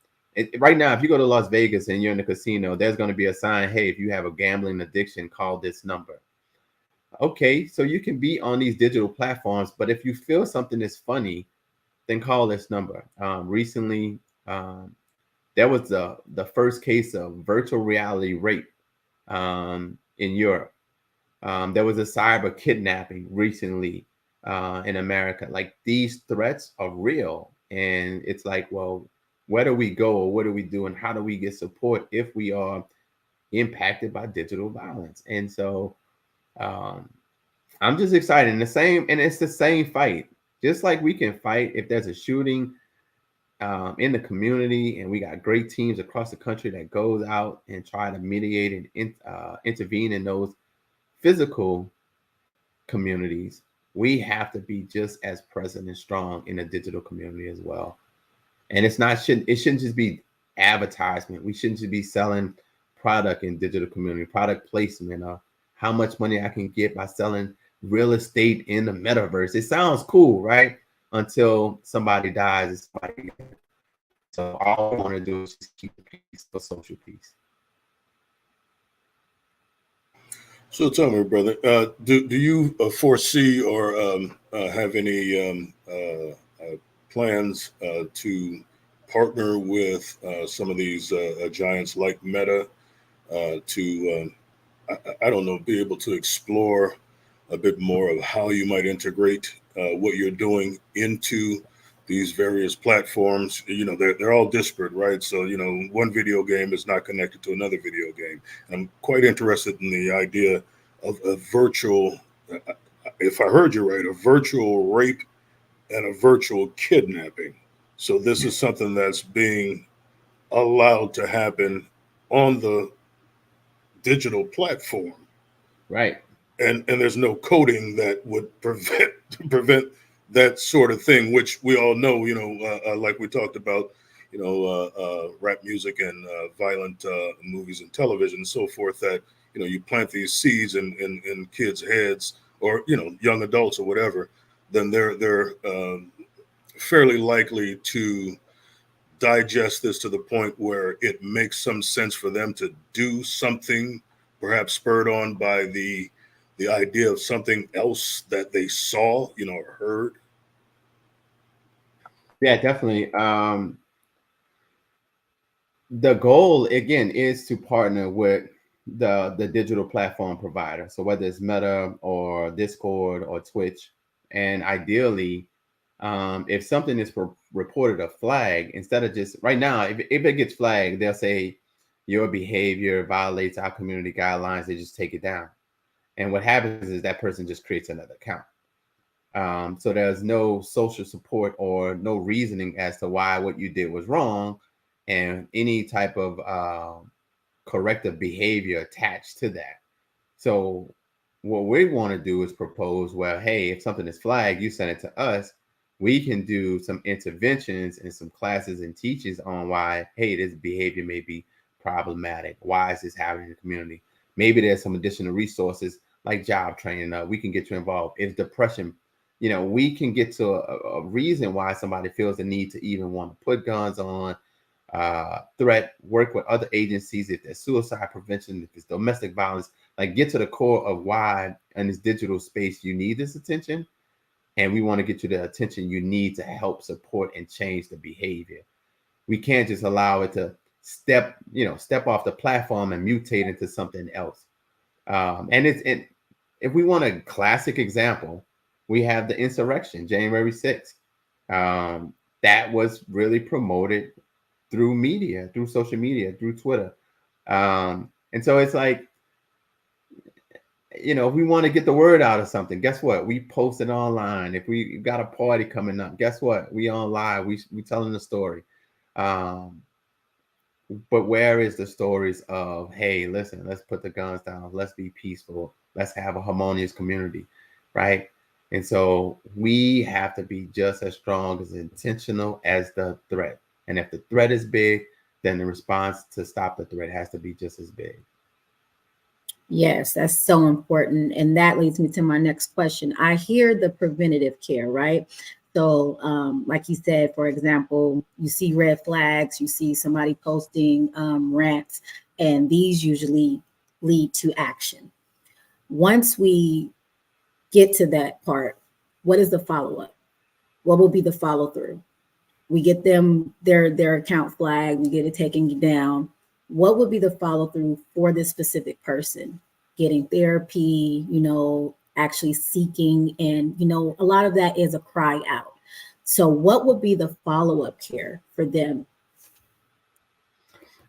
right now, if you go to Las Vegas and you're in the casino, there's going to be a sign, hey, if you have a gambling addiction, call this number. Okay, so you can be on these digital platforms, but if you feel something is funny, then call this number. Recently, there was the first case of virtual reality rape in Europe. There was a cyber kidnapping recently in America. Like, these threats are real. And it's like, well, where do we go, or what do we do, and how do we get support if we are impacted by digital violence? And so I'm just excited. And it's the same fight. Just like we can fight if there's a shooting in the community, and we got great teams across the country that goes out and try to mediate and intervene in those physical communities. We have to be just as present and strong in the digital community as well. And it shouldn't just be advertisement. We shouldn't just be selling product in digital community, product placement, or how much money I can get by selling real estate in the metaverse. It sounds cool, right? Until somebody dies. So all I want to do is just keep the peace for social peace. So tell me, brother, do you foresee or have any plans to partner with some of these giants like Meta to, I don't know, be able to explore a bit more of how you might integrate what you're doing into these various platforms? They're all disparate, right? So, one video game is not connected to another video game. And I'm quite interested in the idea of a virtual, if I heard you right, a virtual rape and a virtual kidnapping. So this is something that's being allowed to happen on the digital platform. Right. And there's no coding that would prevent that sort of thing, which we all know, like we talked about, rap music and violent movies and television and so forth, that, you plant these seeds in kids' heads, or, young adults or whatever, then they're fairly likely to digest this to the point where it makes some sense for them to do something, perhaps spurred on by the idea of something else that they saw, or heard. Yeah, definitely. The goal, again, is to partner with the digital platform provider. So whether it's Meta or Discord or Twitch, and ideally, if something is reported a flag, instead of just right now, if it gets flagged, they'll say your behavior violates our community guidelines. They just take it down. And what happens is that person just creates another account. So there's no social support or no reasoning as to why what you did was wrong, and any type of corrective behavior attached to that. So what we want to do is propose, well, hey, if something is flagged, you send it to us. We can do some interventions and some classes and teachings on why, hey, this behavior may be problematic. Why is this happening in the community? Maybe there's some additional resources like job training. We can get you involved. If depression, we can get to a reason why somebody feels the need to even want to put guns on, threat, work with other agencies, if there's suicide prevention, if it's domestic violence, like get to the core of why in this digital space you need this attention. And we want to get you the attention you need to help support and change the behavior. We can't just allow it to step off the platform and mutate into something else. And if we want a classic example, we have the insurrection, January 6th. That was really promoted through media, through social media, through Twitter. And so it's like, if we want to get the word out of something, guess what? We post it online. If we got a party coming up, guess what? We on live. We telling the story. But where is the stories of, hey, listen, let's put the guns down. Let's be peaceful. Let's have a harmonious community, right? And so we have to be just as strong, as intentional as the threat. And if the threat is big, then the response to stop the threat has to be just as big. Yes, that's so important. And that leads me to my next question. I hear the preventative care, right? So like you said, for example, you see red flags, you see somebody posting rants, and these usually lead to action. Once we get to that part, what is the follow-up? What will be the follow-through? We get them their account flagged, we get it taken down. What would be the follow-through for this specific person? Getting therapy, actually seeking, and, a lot of that is a cry out. So what would be the follow-up care for them?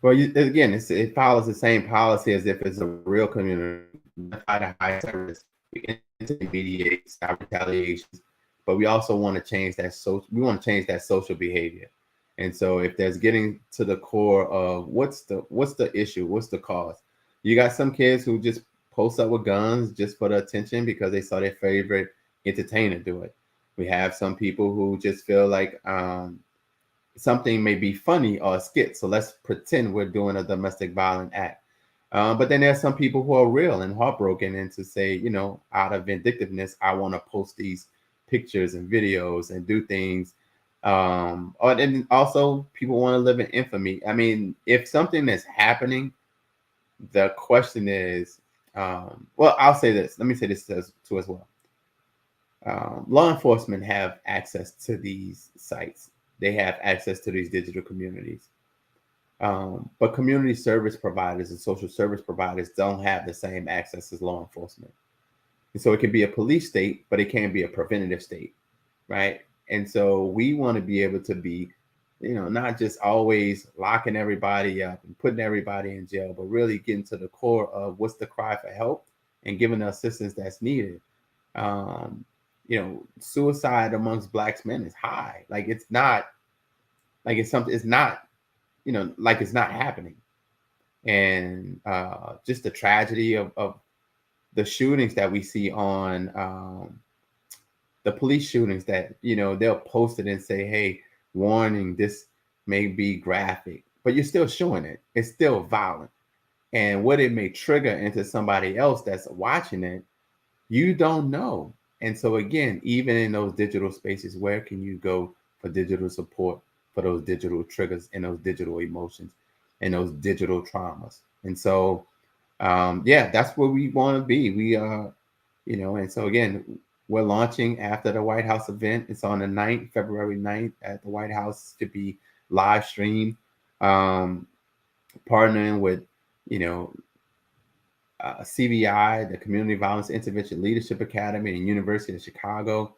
Well, again, it follows the same policy as if it's a real community. High service, we intermediate, stop retaliations, but we also want to change that. We want to change that social behavior. And so if there's getting to the core of what's the issue, what's the cause? You got some kids who just post up with guns just for the attention because they saw their favorite entertainer do it. We have some people who just feel like something may be funny or a skit, so let's pretend we're doing a domestic violent act. But then there's some people who are real and heartbroken, and to say, out of vindictiveness, I want to post these pictures and videos and do things. And also people want to live in infamy. I mean, if something is happening, the question is, I'll say this. Let me say this too as well. Law enforcement have access to these sites. They have access to these digital communities. But community service providers and social service providers don't have the same access as law enforcement. And so it can be a police state, but it can't be a preventative state, right? And so we want to be able to be, not just always locking everybody up and putting everybody in jail, but really getting to the core of what's the cry for help and giving the assistance that's needed. Suicide amongst Black men is high. Like it's not happening. And just the tragedy of the shootings that we see on the police shootings that, they'll post it and say, hey, warning, this may be graphic, but you're still showing it. It's still violent. And what it may trigger into somebody else that's watching it, you don't know. And so again, even in those digital spaces, where can you go for digital support for those digital triggers and those digital emotions and those digital traumas? And so, that's where we want to be. We are, and so again, we're launching after the White House event. It's on the 9th, February 9th at the White House to be live streamed, partnering with, CVI, the Community Violence Intervention Leadership Academy, and University of Chicago,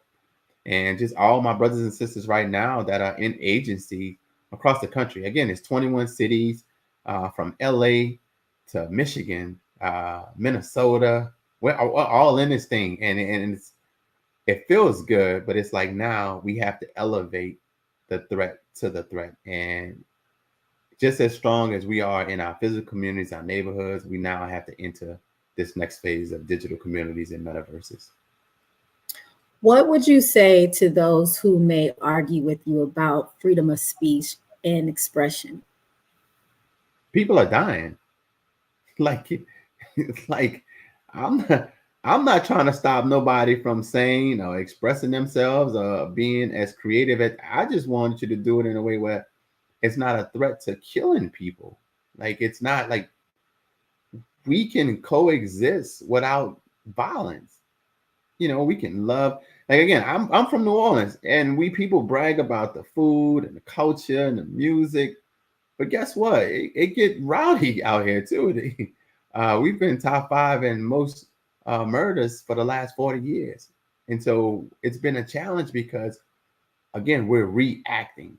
and just all my brothers and sisters right now that are in agency across the country. Again, it's 21 cities from LA to Michigan, Minnesota. We're all in this thing, and it feels good, but it's like now we have to elevate the threat to the threat. And just as strong as we are in our physical communities, our neighborhoods, we now have to enter this next phase of digital communities and metaverses. What would you say to those who may argue with you about freedom of speech and expression? People are dying. Like I'm not trying to stop nobody from saying or expressing themselves or being as creative as I just want you to do it in a way where it's not a threat to killing people. Like, it's not like we can coexist without violence. We can love. Like, again, I'm from New Orleans, and we people brag about the food and the culture and the music, but guess what? It get rowdy out here too. We've been top 5 in most murders for the last 40 years, and so it's been a challenge because, again, we're reacting.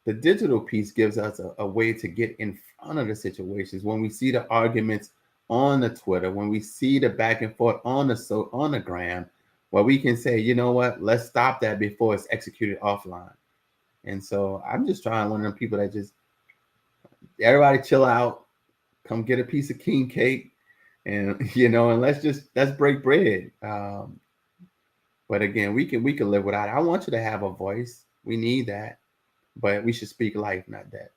The digital piece gives us a way to get in front of the situations. When we see the arguments on the Twitter, when we see the back and forth on the gram, where we can say, you know what, let's stop that before it's executed offline. And so I'm just trying, one of them people that just, everybody chill out, come get a piece of king cake, and and let's break bread. But again, we can live without it. I want you to have a voice. We need that, but we should speak life, not death.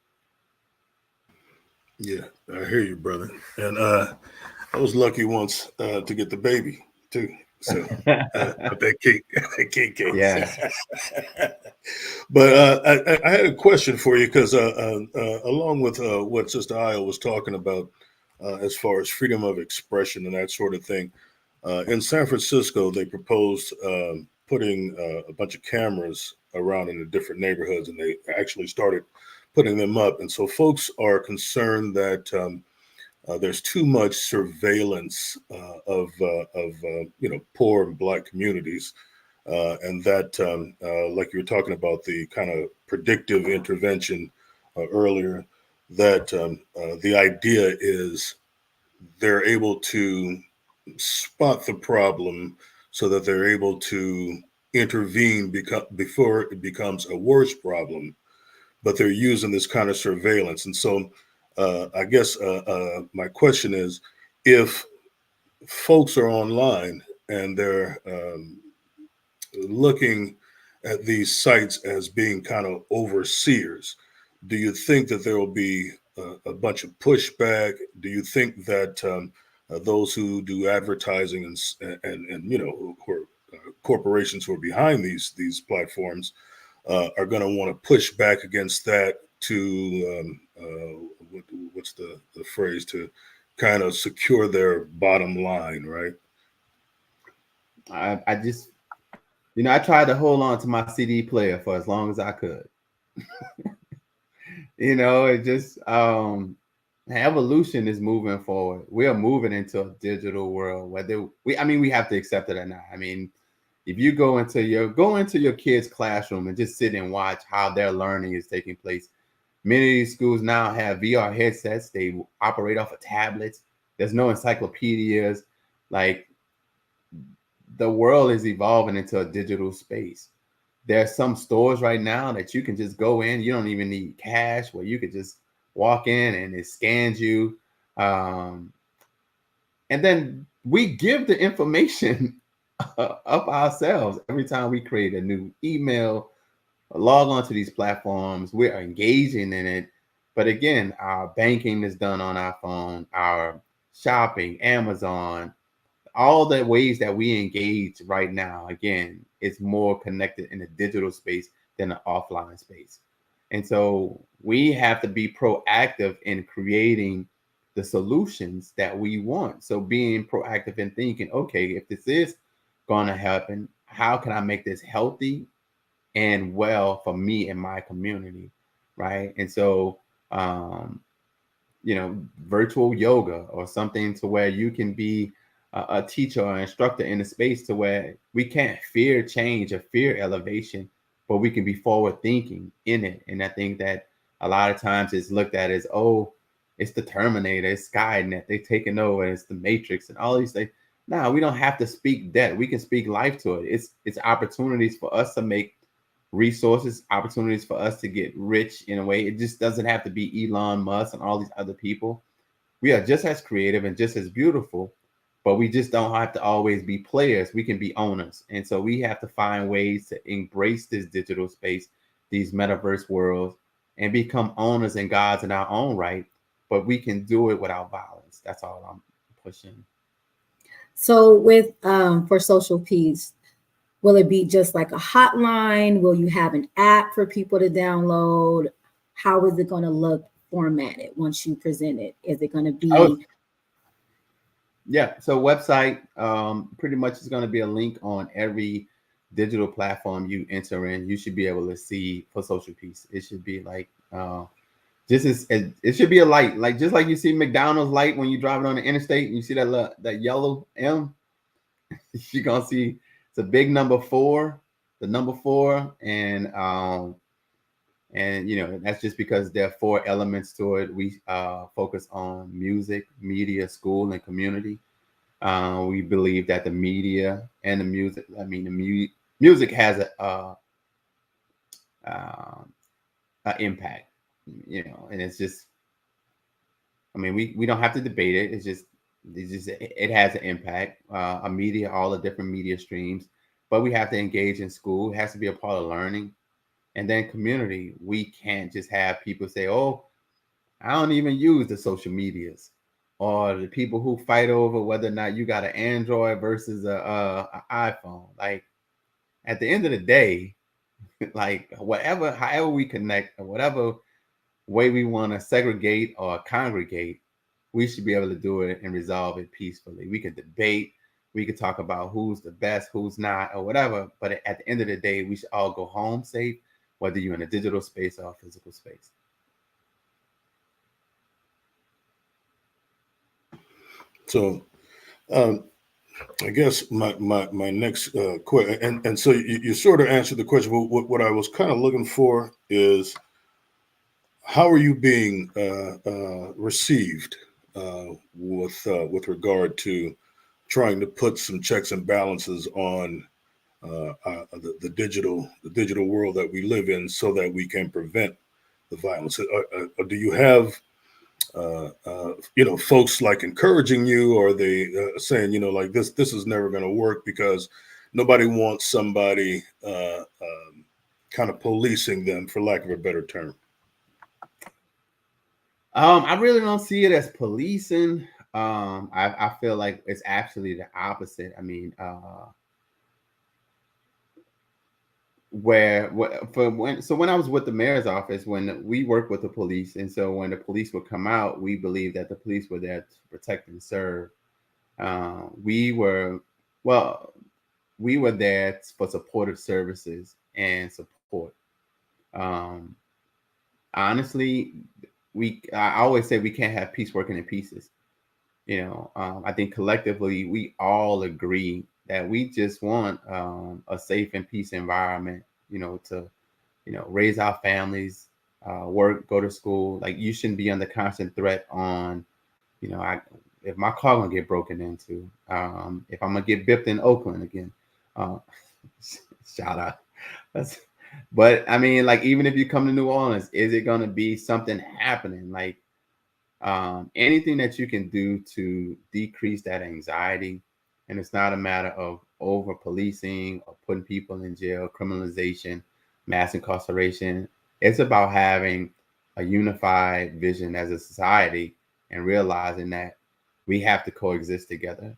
Yeah, I hear you, brother. And I was lucky once to get the baby too. So that cake. Yeah. But I had a question for you because along with what Sister Io was talking about, as far as freedom of expression and that sort of thing, in San Francisco, they proposed putting a bunch of cameras around in the different neighborhoods, and they actually started putting them up. And so folks are concerned that there's too much surveillance of poor and Black communities, and that, like you were talking about, the kind of predictive intervention earlier, that the idea is they're able to spot the problem so that they're able to intervene before it becomes a worse problem, but they're using this kind of surveillance. And so I guess my question is, if folks are online and they're looking at these sites as being kind of overseers, do you think that there will be a bunch of pushback? Do you think that those who do advertising and who are corporations who are behind these platforms are going to want to push back against that to what's the phrase, to kind of secure their bottom line, right? I just, I tried to hold on to my CD player for as long as I could. It just, evolution is moving forward. We are moving into a digital world where we have to accept it or not. I mean, if you go into your kid's classroom and just sit and watch how their learning is taking place. Many of these schools now have VR headsets. They operate off of tablets. There's no encyclopedias. Like, the world is evolving into a digital space. There's some stores right now that you can just go in. You don't even need cash, where you could just walk in and it scans you. And then we give the information up ourselves every time we create a new email, log on to these platforms. We're engaging in it. But again, our banking is done on our phone, our shopping, Amazon, all the ways that we engage right now, again, it's more connected in the digital space than the offline space. And so we have to be proactive in creating the solutions that we want. So being proactive and thinking, okay, if this is going to happen, how can I make this healthy and well for me and my community, right? And so virtual yoga or something to where you can be a teacher or instructor in a space to where we can't fear change or fear elevation, but we can be forward thinking in it. And I think that a lot of times it's looked at as, oh, it's the Terminator, it's Skynet, they've taken over, it's the Matrix and all these things. No, we don't have to speak death. We can speak life to it. It's opportunities for us to make resources, opportunities for us to get rich in a way. It just doesn't have to be Elon Musk and all these other people. We are just as creative and just as beautiful, but we just don't have to always be players. We can be owners. And so we have to find ways to embrace this digital space, these metaverse worlds, and become owners and gods in our own right. But we can do it without violence. That's all I'm pushing. So with for Social Peace, will it be just like a hotline? Will you have an app for people to download? How is it going to look formatted once you present it? Is it going to be? Yeah, so website pretty much is going to be a link on every digital platform you enter in. You should be able to see for Social Peace. It should be like it should be a light, like just like you see McDonald's light when you're driving on the interstate and you see that yellow M. You're gonna see it's a big number 4, the number 4, and that's just because there are 4 elements to it. We focus on music, media, school, and community. We believe that the media and the music, music has an impact, and it's just, we don't have to debate it. It's just it has an impact. A media, all the different media streams, but we have to engage in school. It has to be a part of learning. And then community, we can't just have people say, oh, I don't even use the social medias, or the people who fight over whether or not you got an Android versus a iPhone. Like at the end of the day, like however we connect, or whatever way we want to segregate or congregate, we should be able to do it and resolve it peacefully. We could debate, we could talk about who's the best, who's not, or whatever. But at the end of the day, we should all go home safe, whether you're in a digital space or a physical space. So I guess my next question, and so you sort of answered the question. What I was kind of looking for is, how are you being received with regard to trying to put some checks and balances on the digital world that we live in, so that we can prevent the violence? Do you have folks like encouraging you, or are they saying, like this is never going to work because nobody wants somebody kind of policing them, for lack of a better term? I really don't see it as policing. I feel like it's actually the opposite. When I was with the mayor's office, when we worked with the police, and so when the police would come out, we believed that the police were there to protect and serve. We were there for supportive services and support. Honestly, I always say we can't have peace working in pieces. I think collectively we all agree that we just want a safe and peace environment, to raise our families, work, go to school. Like, you shouldn't be under constant threat on, if my car gonna get broken into, if I'm gonna get bipped in Oakland again. Shout out. But like, even if you come to New Orleans, is it gonna be something happening? Like, anything that you can do to decrease that anxiety. And it's not a matter of over policing or putting people in jail, criminalization, mass incarceration. It's about having a unified vision as a society and realizing that we have to coexist together.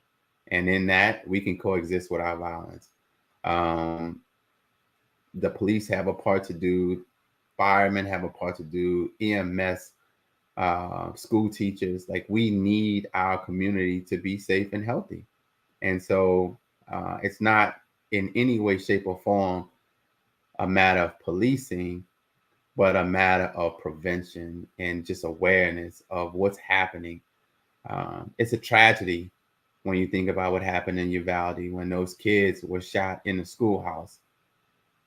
And in that, we can coexist without violence. The police have a part to do, firemen have a part to do, EMS, school teachers. Like, we need our community to be safe and healthy. And so it's not in any way, shape, or form a matter of policing, but a matter of prevention and just awareness of what's happening. It's a tragedy when you think about what happened in Uvalde when those kids were shot in the schoolhouse.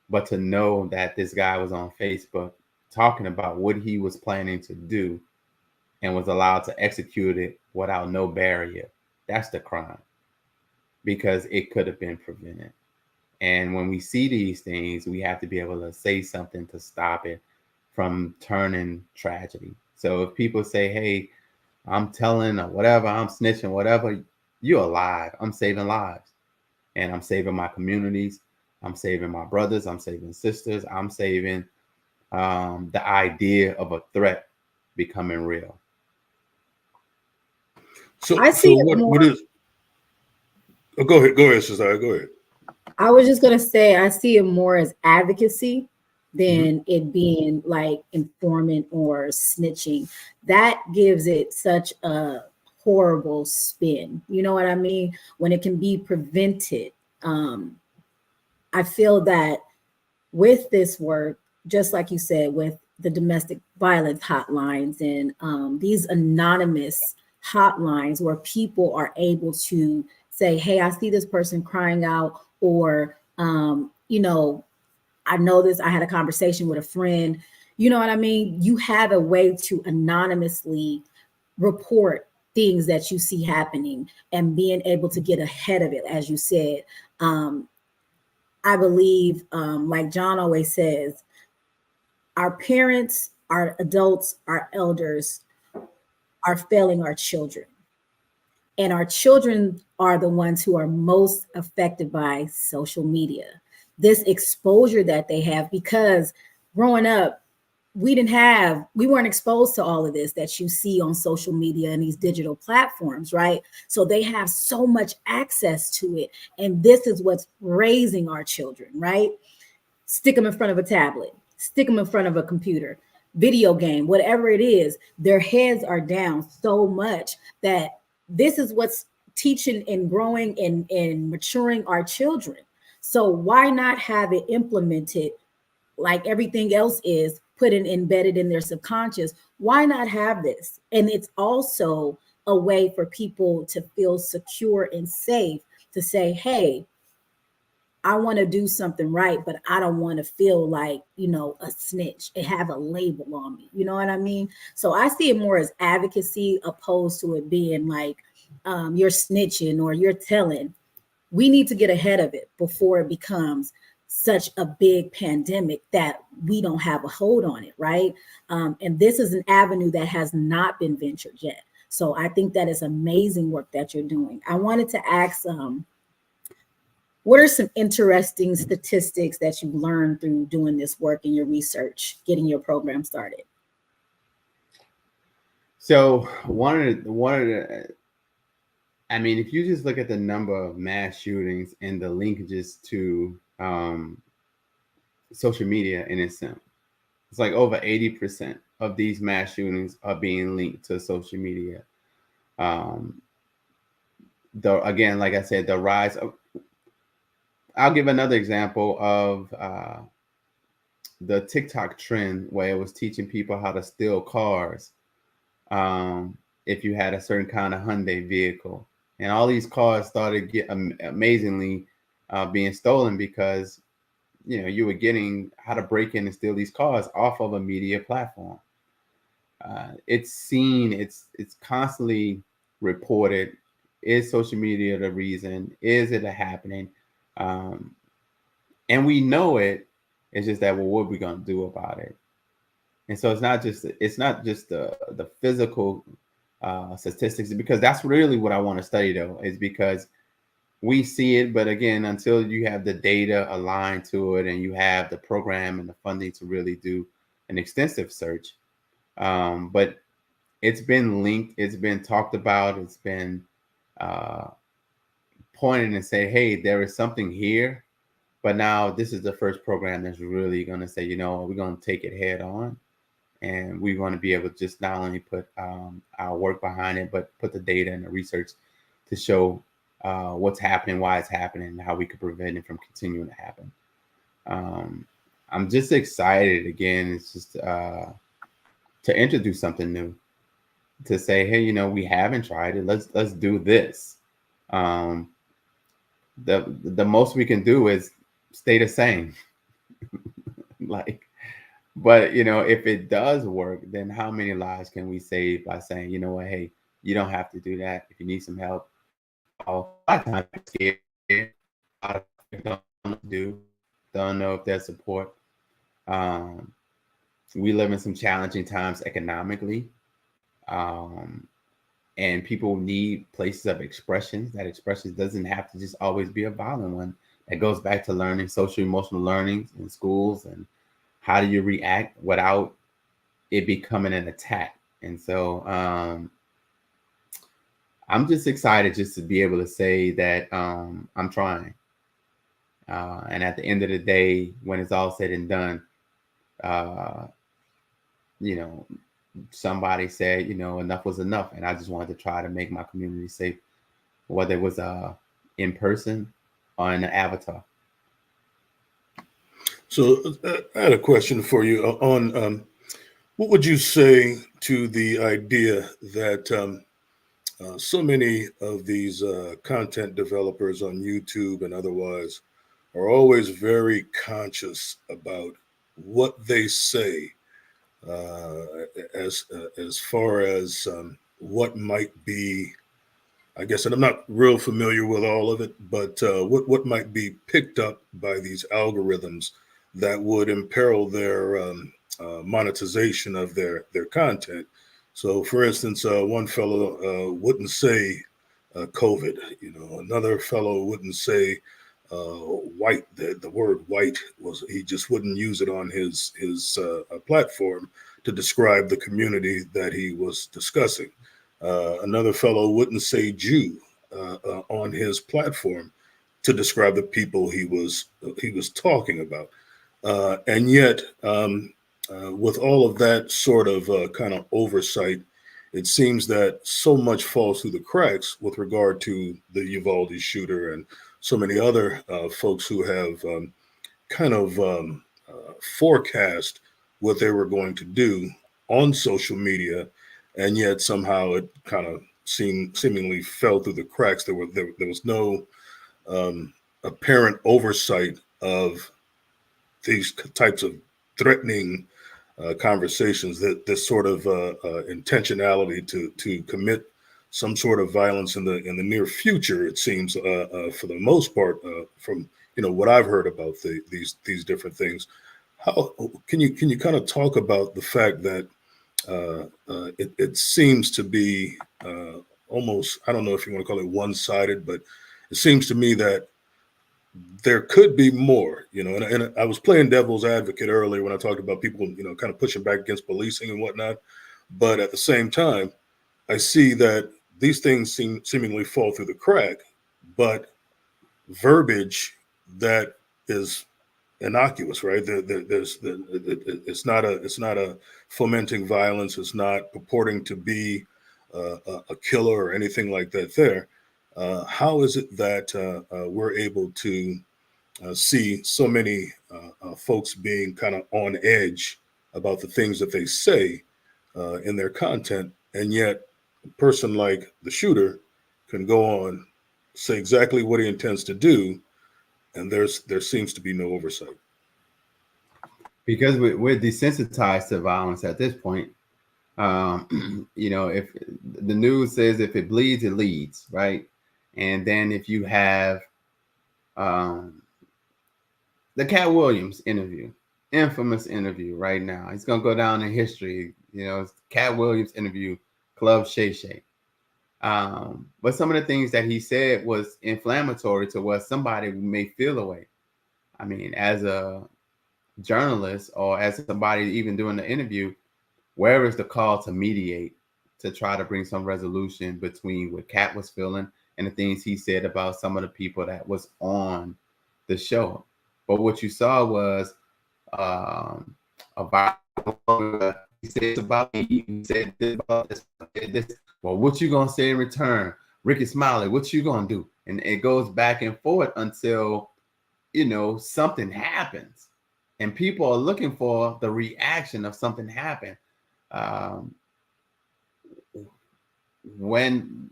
But to know that this guy was on Facebook talking about what he was planning to do and was allowed to execute it without no barrier, that's the crime, because it could have been prevented. And when we see these things, we have to be able to say something to stop it from turning tragedy. So if people say, hey, I'm telling or whatever, I'm snitching, whatever, you're alive. I'm saving lives. And I'm saving my communities. I'm saving my brothers. I'm saving sisters. I'm saving the idea of a threat becoming real. So, I see it what more. is? Oh, go ahead, Sister. Go ahead. I was just gonna say I see it more as advocacy than it being like informant or snitching. That gives it such a horrible spin. You know what I mean? When it can be prevented. I feel that with this work, just like you said, with the domestic violence hotlines and these anonymous hotlines where people are able to say, hey, I see this person crying out, or, you know, I know this, I had a conversation with a friend. You know what I mean? You have a way to anonymously report things that you see happening and being able to get ahead of it, as you said. I believe, like John always says, our parents, our adults, our elders are failing our children. And our children are the ones who are most affected by social media. This exposure that they have, because growing up, we weren't exposed to all of this that you see on social media and these digital platforms, right? So they have so much access to it. And this is what's raising our children, right? Stick them in front of a tablet, stick them in front of a computer, video game, whatever it is, their heads are down so much that this is what's teaching and growing and maturing our children. So why not have it implemented like everything else is, put in embedded in their subconscious? Why not have this? And it's also a way for people to feel secure and safe to say, hey, I want to do something right, but I don't want to feel like, you know, a snitch and have a label on me. You know what I mean? So I see it more as advocacy opposed to it being like you're snitching or you're telling. We need to get ahead of it before it becomes such a big pandemic that we don't have a hold on it, right? And this is an avenue that has not been ventured yet. So I think that is amazing work that you're doing. I wanted to ask, what are some interesting statistics that you've learned through doing this work in your research, getting your program started? So I mean, if you just look at the number of mass shootings and the linkages to social media in itself, it's like over 80% of these mass shootings are being linked to social media. Again, like I said, the rise of, I'll give another example of the TikTok trend where it was teaching people how to steal cars if you had a certain kind of Hyundai vehicle. And all these cars started amazingly being stolen because, you know, you were getting how to break in and steal these cars off of a media platform. It's seen, it's constantly reported. Is social media the reason? Is it a happening? And we know it. It's just that, well, what are we going to do about it? And so it's not just the physical statistics, because that's really what I want to study, though, is because we see it. But again, until you have the data aligned to it and you have the program and the funding to really do an extensive search. But it's been linked, it's been talked about, it's been pointed and say, hey, there is something here. But now this is the first program that's really going to say, you know, we're going to take it head on. And we want to be able to just not only put our work behind it, but put the data and the research to show what's happening, why it's happening, and how we could prevent it from continuing to happen. I'm just excited again. It's just to introduce something new, to say, hey, we haven't tried it. Let's do this. The most we can do is stay the same. Like, but if it does work, then how many lives can we save by saying, you know what, hey, you don't have to do that. If you need some help, a lot of times I'm scared. A lot of people don't know if there's support. We live in some challenging times economically, and people need places of expression. That expression doesn't have to just always be a violent one. That goes back to learning, social emotional learning in schools, and how do you react without it becoming an attack. And so I'm just excited just to be able to say that I'm trying. And at the end of the day, when it's all said and done, somebody said, enough was enough. And I just wanted to try to make my community safe, whether it was in person or in an avatar. So I had a question for you on what would you say to the idea that so many of these content developers on YouTube and otherwise are always very conscious about what they say as far as what might be, I guess, and I'm not real familiar with all of it, but what might be picked up by these algorithms that would imperil their monetization of their content. So, for instance, one fellow wouldn't say COVID. Another fellow wouldn't say white. The word white he just wouldn't use it on his platform to describe the community that he was discussing. Another fellow wouldn't say Jew on his platform to describe the people he was talking about. And yet, with all of that sort of kind of oversight, it seems that so much falls through the cracks with regard to the Uvalde shooter and so many other folks who have kind of forecast what they were going to do on social media, and yet somehow it kind of seemingly fell through the cracks. There was no apparent oversight of these types of threatening conversations, that this sort of intentionality to commit some sort of violence in the near future. It seems, for the most part, from what I've heard about these different things. How can you kind of talk about the fact that it seems to be almost, I don't know if you want to call it one-sided, but it seems to me that there could be more, and I was playing devil's advocate earlier when I talked about people, kind of pushing back against policing and whatnot. But at the same time, I see that these things seemingly fall through the crack, but verbiage that is innocuous, right? It's not a fomenting violence. It's not purporting to be a killer or anything like that there. How is it that we're able to see so many folks being kind of on edge about the things that they say in their content, and yet a person like the shooter can go on, say exactly what he intends to do, and there seems to be no oversight? Because we're desensitized to violence at this point. If the news says if it bleeds, it leads, right? And then if you have the Cat Williams interview, infamous interview right now, it's going to go down in history. It's Cat Williams interview, Club Shay Shay. But some of the things that he said was inflammatory to what somebody may feel away. I mean, as a journalist or as somebody even doing the interview, where is the call to mediate, to try to bring some resolution between what Cat was feeling and the things he said about some of the people that was on the show? But what you saw was a viral. He said about me. He said this about this. Well, what you gonna say in return, Ricky Smiley? What you gonna do? And it goes back and forth until something happens. and people are looking for the reaction of something happened. When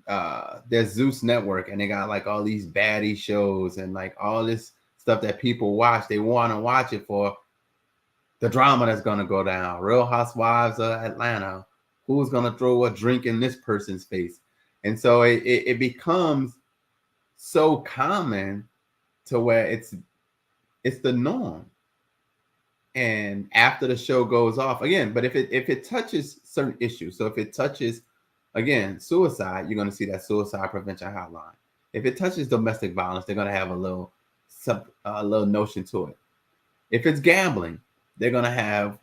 there's Zeus Network and they got like all these baddie shows and like all this stuff that people watch, they want to watch it for the drama that's going to go down. Real Housewives of Atlanta, who's going to throw a drink in this person's face? And so it becomes so common to where it's the norm. And after the show goes off again, but if it touches certain issues, so if it touches, again, suicide, you're going to see that suicide prevention hotline. If it touches domestic violence, they're going to have a little notion to it. If it's gambling, they're going to have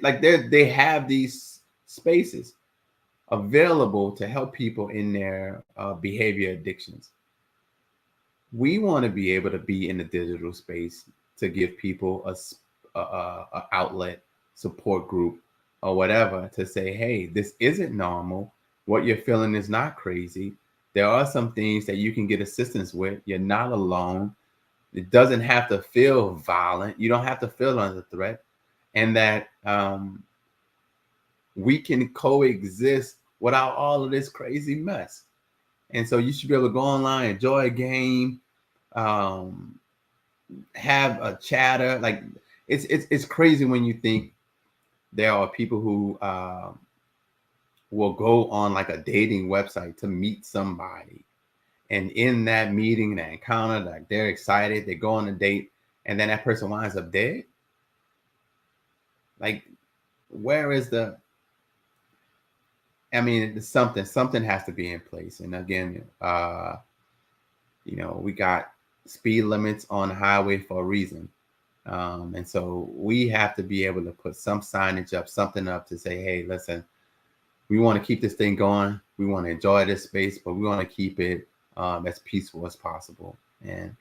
like they have these spaces available to help people in their behavior addictions. We want to be able to be in the digital space to give people a outlet, support group, or whatever, to say, hey, this isn't normal. What you're feeling is not crazy. There are some things that you can get assistance with. You're not alone. It doesn't have to feel violent. You don't have to feel under threat. And that we can coexist without all of this crazy mess. And so you should be able to go online, enjoy a game, have a chatter. Like it's crazy when you think there are people who will go on like a dating website to meet somebody. And in that meeting, that encounter, like they're excited, they go on a date, and then that person winds up dead. Like, where is the? I mean, something has to be in place. And again, we got speed limits on the highway for a reason. And so we have to be able to put some signage up, something up to say, hey, listen, we want to keep this thing going. We want to enjoy this space, but we want to keep it as peaceful as possible. And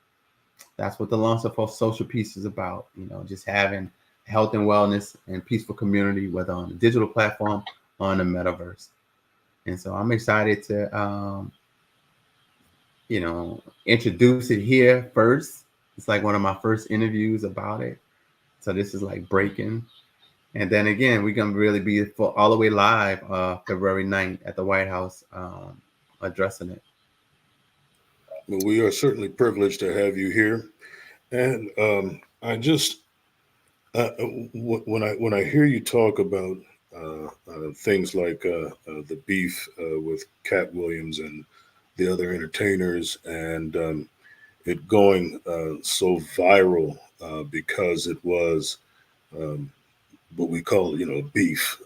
that's what the launch of Social Peace is about. Just having health and wellness and peaceful community, whether on the digital platform or on the metaverse. And so I'm excited to, introduce it here first. It's like one of my first interviews about it. So this is like breaking. And then again, we're going to really be all the way live February 9th at the White House addressing it. Well, we are certainly privileged to have you here. And I just, when I hear you talk about things like the beef with Cat Williams and the other entertainers, and it going so viral because it was what we call, beef.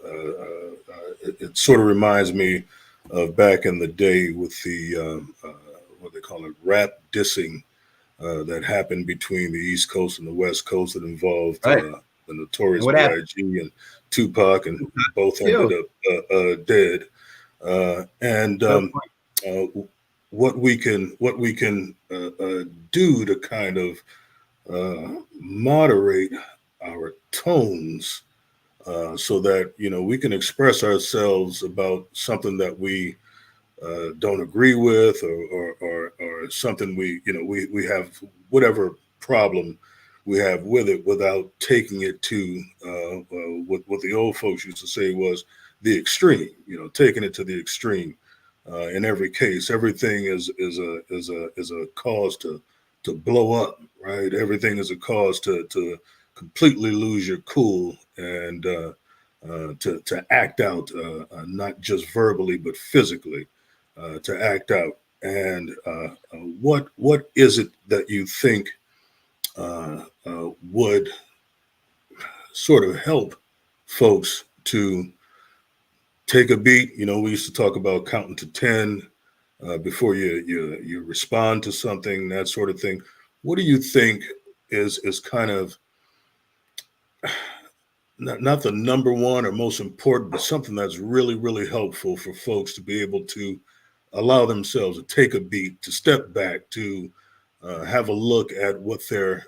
It sort of reminds me of back in the day with the what they call it, rap dissing that happened between the East Coast and the West Coast that involved the Notorious B.I.G. and Tupac, and both ended up dead. What we can do to kind of moderate our tones so that we can express ourselves about something that we don't agree with, or something we have whatever problem we have with it, without taking it to what the old folks used to say was the extreme. Taking it to the extreme. In every case, everything is a cause to blow up, right? Everything is a cause to completely lose your cool and to act out, not just verbally but physically, to act out. And what is it that you think would sort of help folks to take a beat? We used to talk about counting to 10 before you respond to something, that sort of thing. What do you think is kind of not the number one or most important, but something that's really, really helpful for folks to be able to allow themselves to take a beat, to step back, to have a look at what their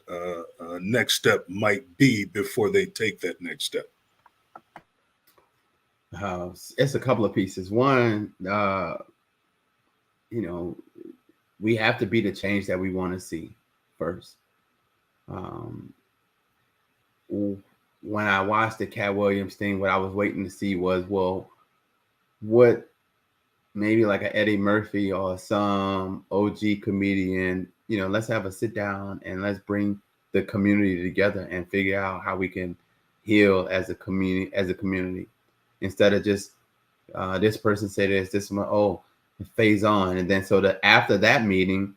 next step might be before they take that next step? It's a couple of pieces. One, we have to be the change that we want to see first. when I watched the Cat Williams thing, what I was waiting to see was, well, what maybe like an Eddie Murphy or some OG comedian, let's have a sit down and let's bring the community together and figure out how we can heal as a community, instead of just this person said this one, phase on. And then after that meeting,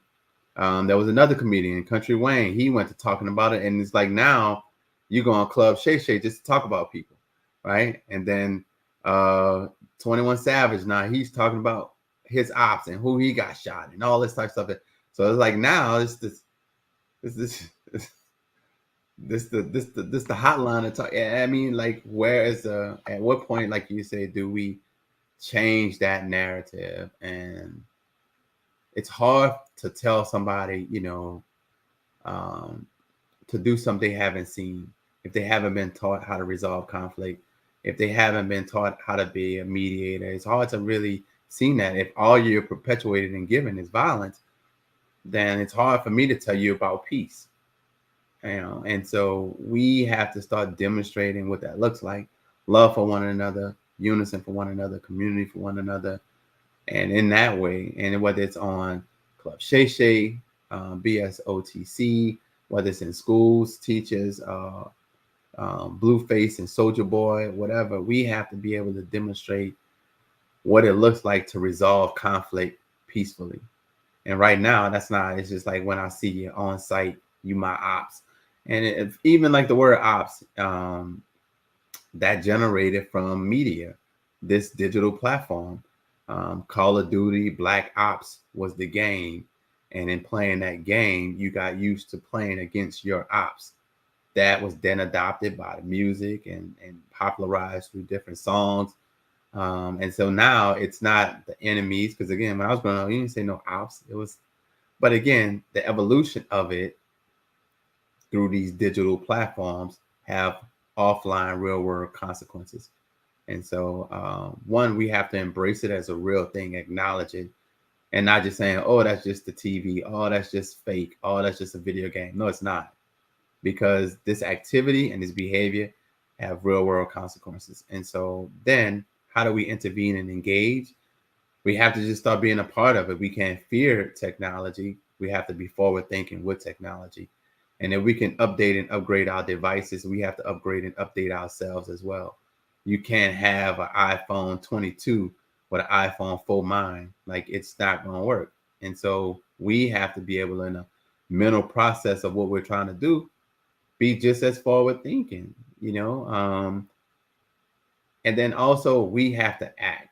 there was another comedian, Country Wayne. He went to talking about it, and it's like now you go on Club Shay Shay just to talk about people, right? And then 21 Savage, now he's talking about his ops and who he got shot and all this type of stuff. So it's like now it's the hotline to talk. I mean, like, where is at what point, like you say, do we change that narrative? And it's hard to tell somebody, to do something they haven't seen, if they haven't been taught how to resolve conflict, if they haven't been taught how to be a mediator. It's hard to really see that. If all you're perpetuating and giving is violence, then it's hard for me to tell you about peace. And so we have to start demonstrating what that looks like: love for one another, unison for one another, community for one another. And in that way, and whether it's on Club Shay Shay, BSOTC, whether it's in schools, teachers, Blueface and Soldier Boy, whatever, we have to be able to demonstrate what it looks like to resolve conflict peacefully. And right now, it's just like when I see you on site, you my ops. And even like the word ops, that generated from media, this digital platform. Call of Duty Black Ops was the game. And in playing that game, you got used to playing against your ops. That was then adopted by the music and popularized through different songs. And so now it's not the enemies, because again, when I was growing up, you didn't say no ops. But again, the evolution of it through these digital platforms have offline real world consequences. And so one, we have to embrace it as a real thing, acknowledge it, and not just saying, oh, that's just the TV. Oh, that's just fake. Oh, that's just a video game. No, it's not. Because this activity and this behavior have real world consequences. And so then how do we intervene and engage? We have to just start being a part of it. We can't fear technology. We have to be forward thinking with technology. And if we can update and upgrade our devices, we have to upgrade and update ourselves as well. You can't have an iPhone 22 with an iPhone 4 mind. Like, it's not going to work. And so we have to be able, in a mental process of what we're trying to do, be just as forward thinking, and then also we have to act.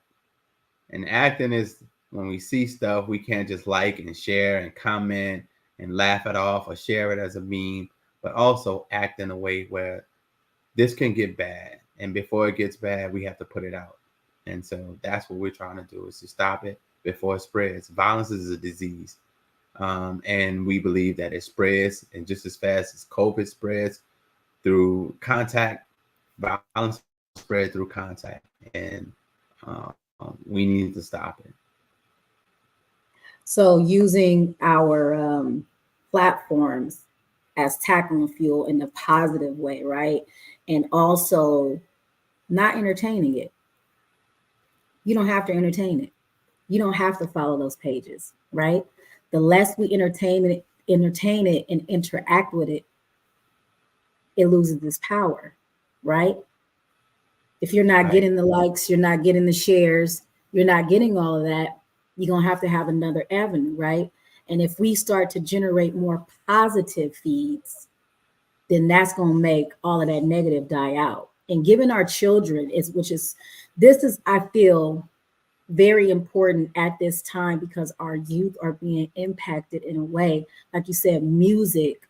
And acting is when we see stuff, we can't just like and share and comment and laugh it off or share it as a meme, but also act in a way where this can get bad. And before it gets bad, we have to put it out. And so that's what we're trying to do, is to stop it before it spreads. Violence is a disease. And we believe that it spreads, and just as fast as COVID spreads through contact, violence spreads through contact. And we need to stop it. So using our platforms as tackling fuel in a positive way, right? And also not entertaining it. You don't have to entertain it. You don't have to follow those pages, right? The less we entertain it and interact with it, it loses its power, right? If you're not getting the likes, you're not getting the shares, you're not getting all of that, you're going to have another avenue, right? And if we start to generate more positive feeds, then that's going to make all of that negative die out. And giving our children this is, I feel, very important at this time, because our youth are being impacted in a way, like you said, music,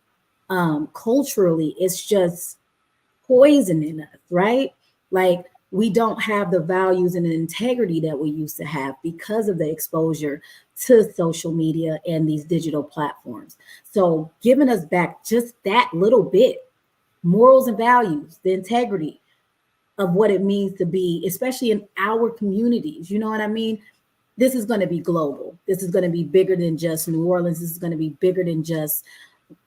culturally, it's just poisoning us, right? Like, we don't have the values and the integrity that we used to have because of the exposure to social media and these digital platforms. So giving us back just that little bit, morals and values, the integrity of what it means to be, especially in our communities, you know what I mean? This is going to be global. This is going to be bigger than just New Orleans. This is going to be bigger than just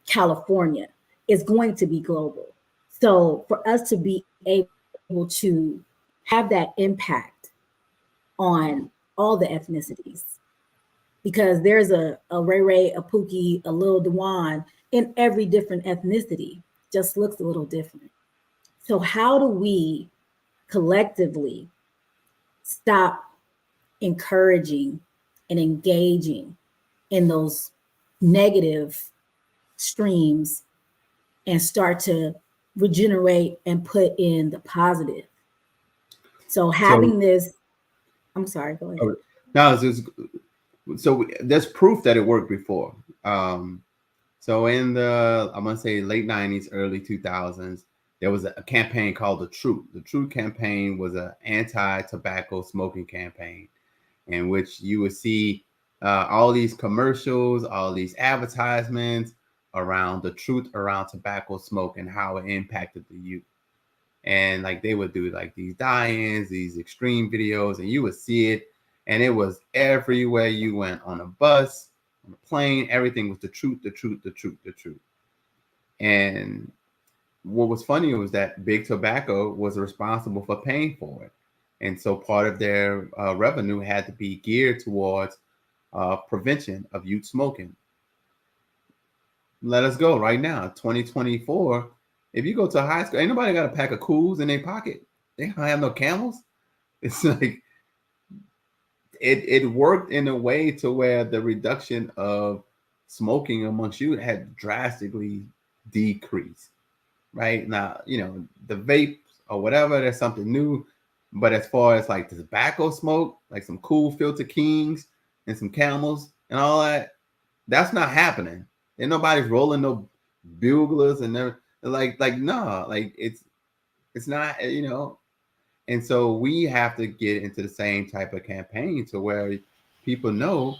California. It's going to be global. So for us to be able to have that impact on all the ethnicities, because there's a Ray Ray, a Pookie, a Lil Dewan in every different ethnicity, just looks a little different. So how do we collectively stop encouraging and engaging in those negative streams and start to regenerate and put in the positive? So having this, I'm sorry, go ahead. No, so there's proof that it worked before. So in the, I'm gonna say late 90s, early 2000s, there was a campaign called The Truth. The Truth campaign was an anti-tobacco smoking campaign in which you would see all these commercials, all these advertisements around the truth around tobacco smoke and how it impacted the youth. And like they would do like these die-ins, these extreme videos, and you would see it, and it was everywhere you went, on a bus, on a plane, everything was the truth, the truth, the truth, the truth. And what was funny was that Big Tobacco was responsible for paying for it. And so part of their revenue had to be geared towards prevention of youth smoking. Let us go right now, 2024. If you go to high school, ain't nobody got a pack of Cools in their pocket. They don't have no Camels. It's like it worked in a way to where the reduction of smoking amongst you had drastically decreased. Right now, the vapes or whatever, there's something new. But as far as like the tobacco smoke, like some cool filter Kings and some Camels and all that, that's not happening. And nobody's rolling no buglers and they're like no, like it's not, And so we have to get into the same type of campaign to where people know,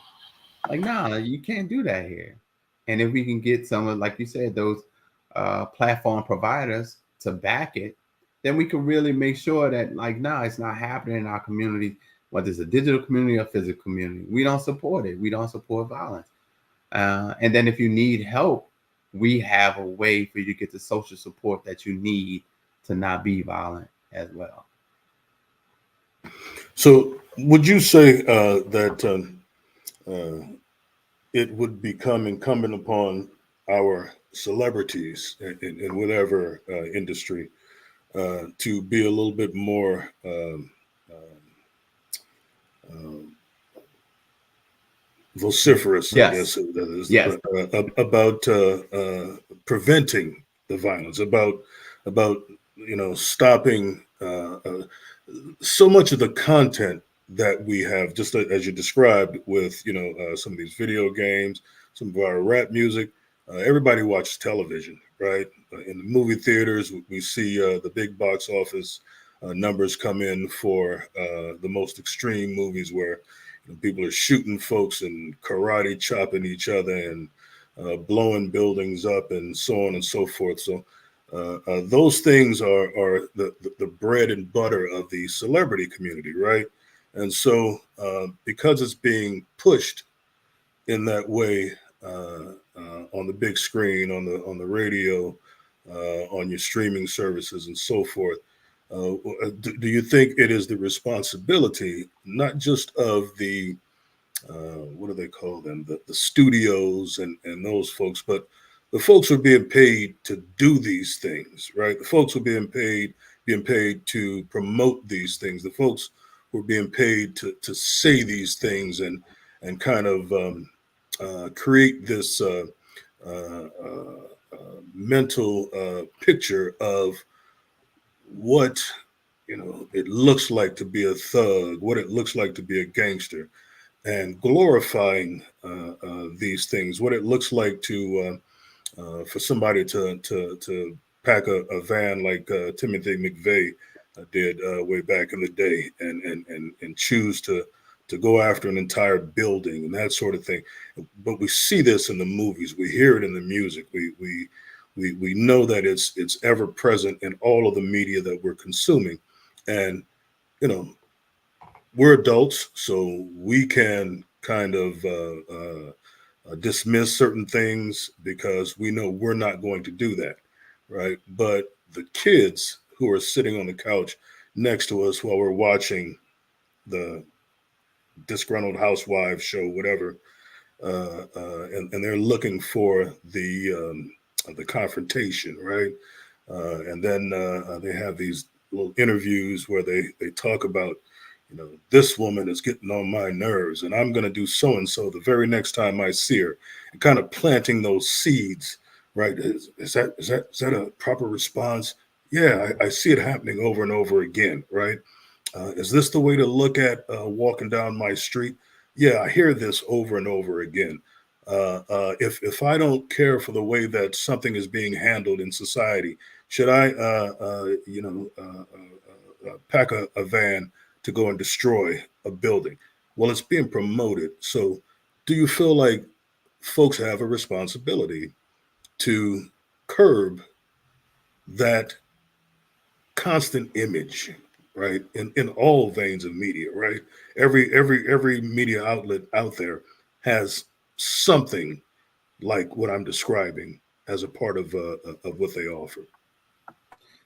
like, nah, you can't do that here. And if we can get some of, like you said, those platform providers to back it, then we can really make sure that, like, nah, it's not happening in our community, whether it's a digital community or physical community. We don't support it. We don't support violence. And then if you need help, we have a way for you to get the social support that you need to not be violent as well. So would you say that it would become incumbent upon our celebrities in whatever industry to be a little bit more vociferous, Yes. I guess, that is, Yes. about preventing the violence, about stopping so much of the content that we have, just as you described, with some of these video games, some of our rap music. Everybody watches television, right? In the movie theaters, we see the big box office numbers come in for the most extreme movies where people are shooting folks and karate chopping each other and blowing buildings up and so on and so forth. So those things are the bread and butter of the celebrity community, right? And so because it's being pushed in that way on the big screen, on the radio, on your streaming services and so forth, do you think it is the responsibility not just of the what do they call them, the studios and those folks, but the folks who are being paid to do these things, right? The folks who are being paid to promote these things, the folks who are being paid to say these things and kind of create this mental picture of what it looks like to be a thug, what it looks like to be a gangster, and glorifying these things, what it looks like to for somebody to pack a van like Timothy McVeigh did way back in the day, and choose to go after an entire building and that sort of thing. But we see this in the movies, we hear it in the music, we know that it's ever present in all of the media that we're consuming, and we're adults, so we can kind of dismiss certain things because we know we're not going to do that, right? But the kids who are sitting on the couch next to us while we're watching the Disgruntled Housewives show, whatever, and they're looking for the confrontation, right? And then they have these little interviews where they talk about, this woman is getting on my nerves, and I'm going to do so and so the very next time I see her, and kind of planting those seeds, right? Is that a proper response? Yeah, I see it happening over and over again, right? Is this the way to look at walking down my street? Yeah, I hear this over and over again. If I don't care for the way that something is being handled in society, should I, pack a van to go and destroy a building? Well, it's being promoted. So, do you feel like folks have a responsibility to curb that constant image, right? In all veins of media, right? Every media outlet out there has something like what I'm describing as a part of what they offer.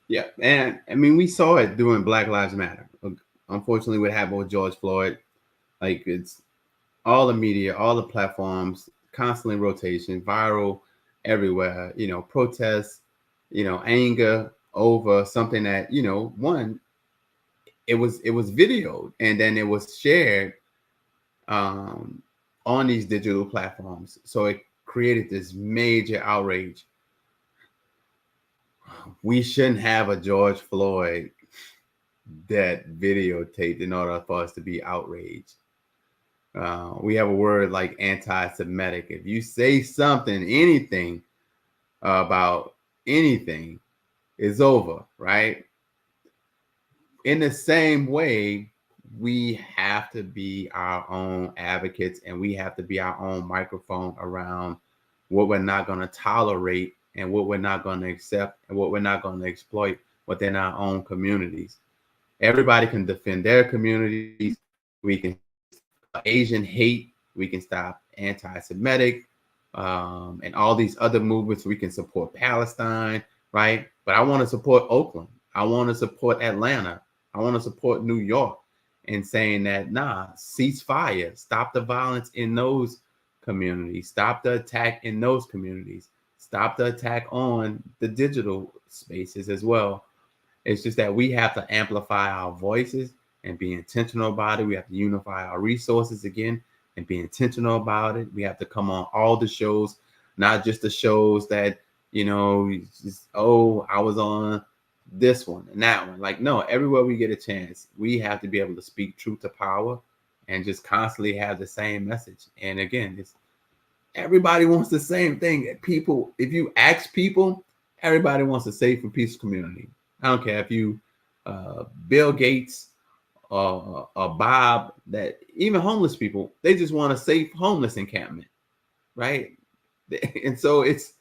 Yeah, and I mean, we saw it doing Black Lives Matter. Unfortunately, what happened with George Floyd, like it's all the media, all the platforms, constantly rotation, viral everywhere. Protests, anger over something that one, it was videoed and then it was shared on these digital platforms. So it created this major outrage. We shouldn't have a George Floyd that videotaped in order for us to be outraged. We have a word like anti-Semitic. If you say something, anything about anything, it's over, right? In the same way, we have to be our own advocates and we have to be our own microphone around what we're not going to tolerate and what we're not going to accept and what we're not going to exploit within our own communities. Everybody can defend their communities. We can stop Asian hate. We can stop anti-Semitic and all these other movements. We can support Palestine, right? But I want to support Oakland. I want to support Atlanta. I want to support New York and saying that, cease fire, stop the violence in those communities, stop the attack in those communities, stop the attack on the digital spaces as well. It's just that we have to amplify our voices and be intentional about it. We have to unify our resources again and be intentional about it. We have to come on all the shows, not just the shows that, I was on this one and that one. Like, no, everywhere we get a chance, we have to be able to speak truth to power and just constantly have the same message. And again, everybody wants the same thing. People, if you ask people, everybody wants a safe and peaceful community. I don't care if you Bill Gates or Bob, that even homeless people, they just want a safe homeless encampment, right? And so it's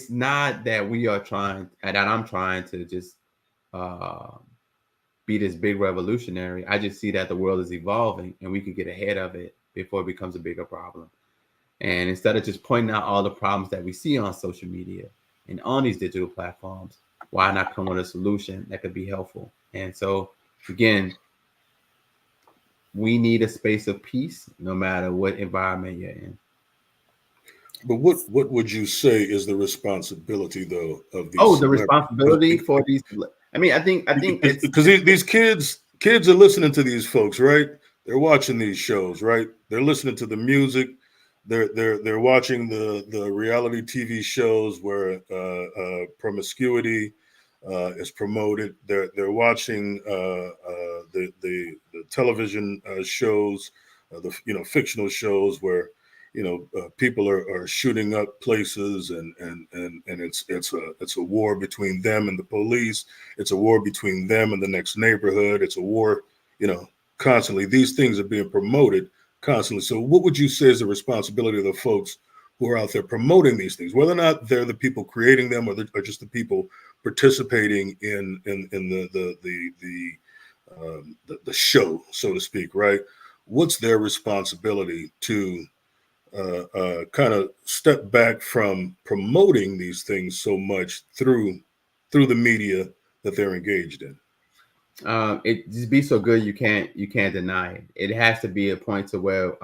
not that we are trying, and I'm trying to just be this big revolutionary. I just see that the world is evolving and we could get ahead of it before it becomes a bigger problem. And instead of just pointing out all the problems that we see on social media and on these digital platforms, why not come with a solution that could be helpful? And so, again, we need a space of peace no matter what environment you're in. But what would you say is the responsibility, though, of these? Oh, the responsibility for these. I mean, I think it's because these kids are listening to these folks, right? They're watching these shows, right? They're listening to the music. They're watching the reality TV shows where promiscuity is promoted. They're watching the television shows, the fictional shows where people are shooting up places, and it's a war between them and the police. It's a war between them and the next neighborhood. It's a war, constantly. These things are being promoted constantly. So what would you say is the responsibility of the folks who are out there promoting these things, whether or not they're the people creating them or just the people participating in the show, so to speak, right? What's their responsibility to kind of step back from promoting these things so much through through the media that they're engaged in? It just be so good you can't deny it. It has to be a point to where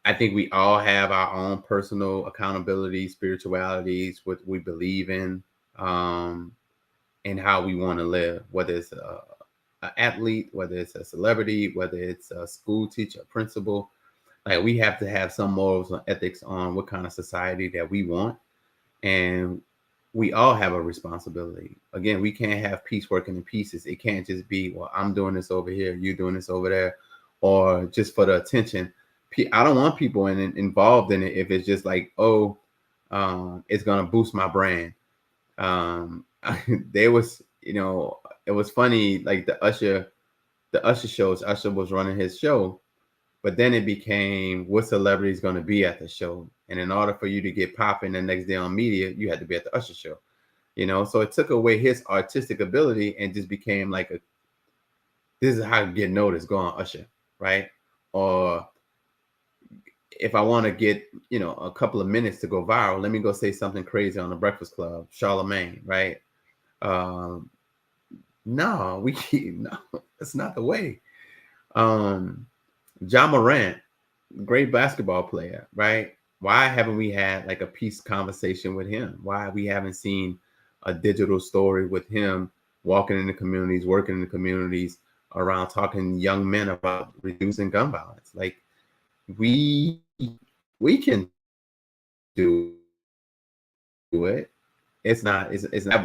I think we all have our own personal accountability, spiritualities, what we believe in, and how we want to live, whether it's an athlete, whether it's a celebrity, whether it's a school teacher, principal. Like, we have to have some morals and ethics on what kind of society that we want. And we all have a responsibility. Again, we can't have peace working in pieces. It can't just be, well, I'm doing this over here, you're doing this over there, or just for the attention. I don't want people involved in it if it's just like, oh, it's going to boost my brand. There was, it was funny, like the Usher shows. Usher was running his show, but then it became, what celebrity is going to be at the show? And in order for you to get popping the next day on media, you had to be at the Usher show, So it took away his artistic ability and just became like this is how you get noticed, go on Usher, right? Or if I want to get, a couple of minutes to go viral, let me go say something crazy on the Breakfast Club, Charlemagne, right? No, that's not the way. Ja Morant, great basketball player, right? Why haven't we had like a peace conversation with him? Why we haven't seen a digital story with him walking in the communities, working in the communities around talking to young men about reducing gun violence? Like, we can do it. It's not,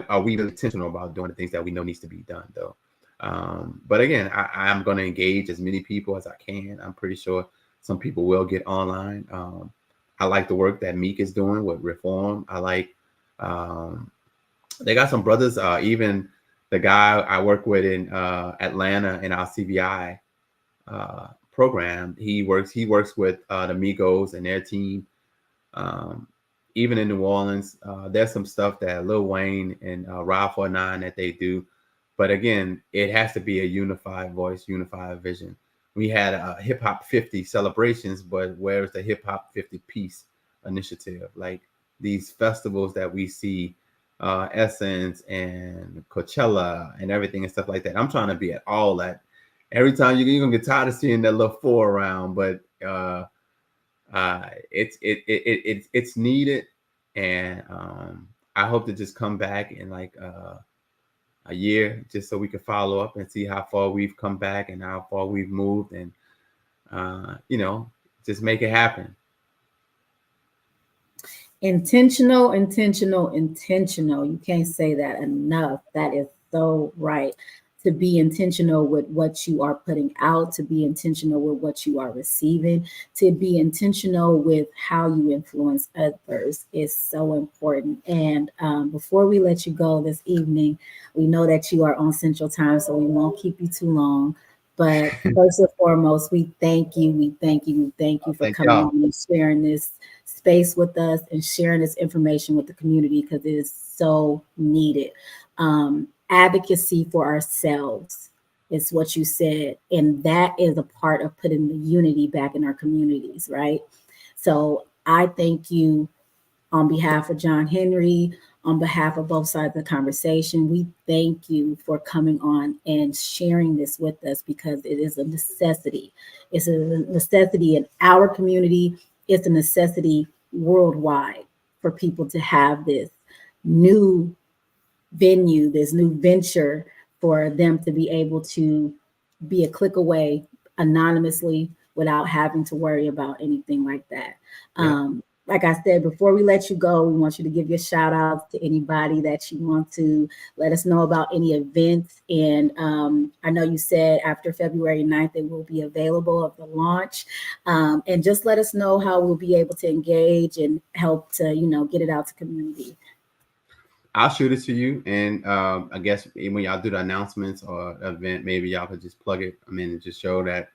are we really intentional about doing the things that we know needs to be done though? But again, I'm going to engage as many people as I can. I'm pretty sure some people will get online. I like the work that Meek is doing with Reform. I like, they got some brothers, even the guy I work with in Atlanta in our CVI program. He works with the Migos and their team. Even in New Orleans, there's some stuff that Lil Wayne and Rob 49 that they do. But again, it has to be a unified voice, unified vision. We had Hip Hop 50 celebrations, but where's the Hip Hop 50 Peace initiative? Like these festivals that we see, Essence and Coachella and everything and stuff like that. I'm trying to be at all that. Every time you're gonna get tired of seeing that little 4 around, but it's needed, and I hope to just come back in like a year, just so we can follow up and see how far we've come back and how far we've moved, and just make it happen. Intentional. You can't say that enough. That is so right. To be intentional with what you are putting out, to be intentional with what you are receiving, to be intentional with how you influence others is so important. And before we let you go this evening, we know that you are on Central Time, so we won't keep you too long. But first and foremost, we thank you. We thank you for coming on and sharing this space with us and sharing this information with the community, because it is so needed. Advocacy for ourselves is what you said, and that is a part of putting the unity back in our communities, right? So I thank you on behalf of John Henry, on behalf of both sides of the conversation. We thank you for coming on and sharing this with us, because it is a necessity. It's a necessity in our community. It's a necessity worldwide for people to have this new venue, this new venture, for them to be able to be a click away anonymously without having to worry about anything like that. Yeah. Like I said, before we let you go, we want you to give your shout outs to anybody that you want to let us know about any events. And I know you said after February 9th, it will be available of the launch. And just let us know how we'll be able to engage and help to, get it out to community. I'll shoot it to you, and I guess when y'all do the announcements or event, maybe y'all could just plug it. And just show that,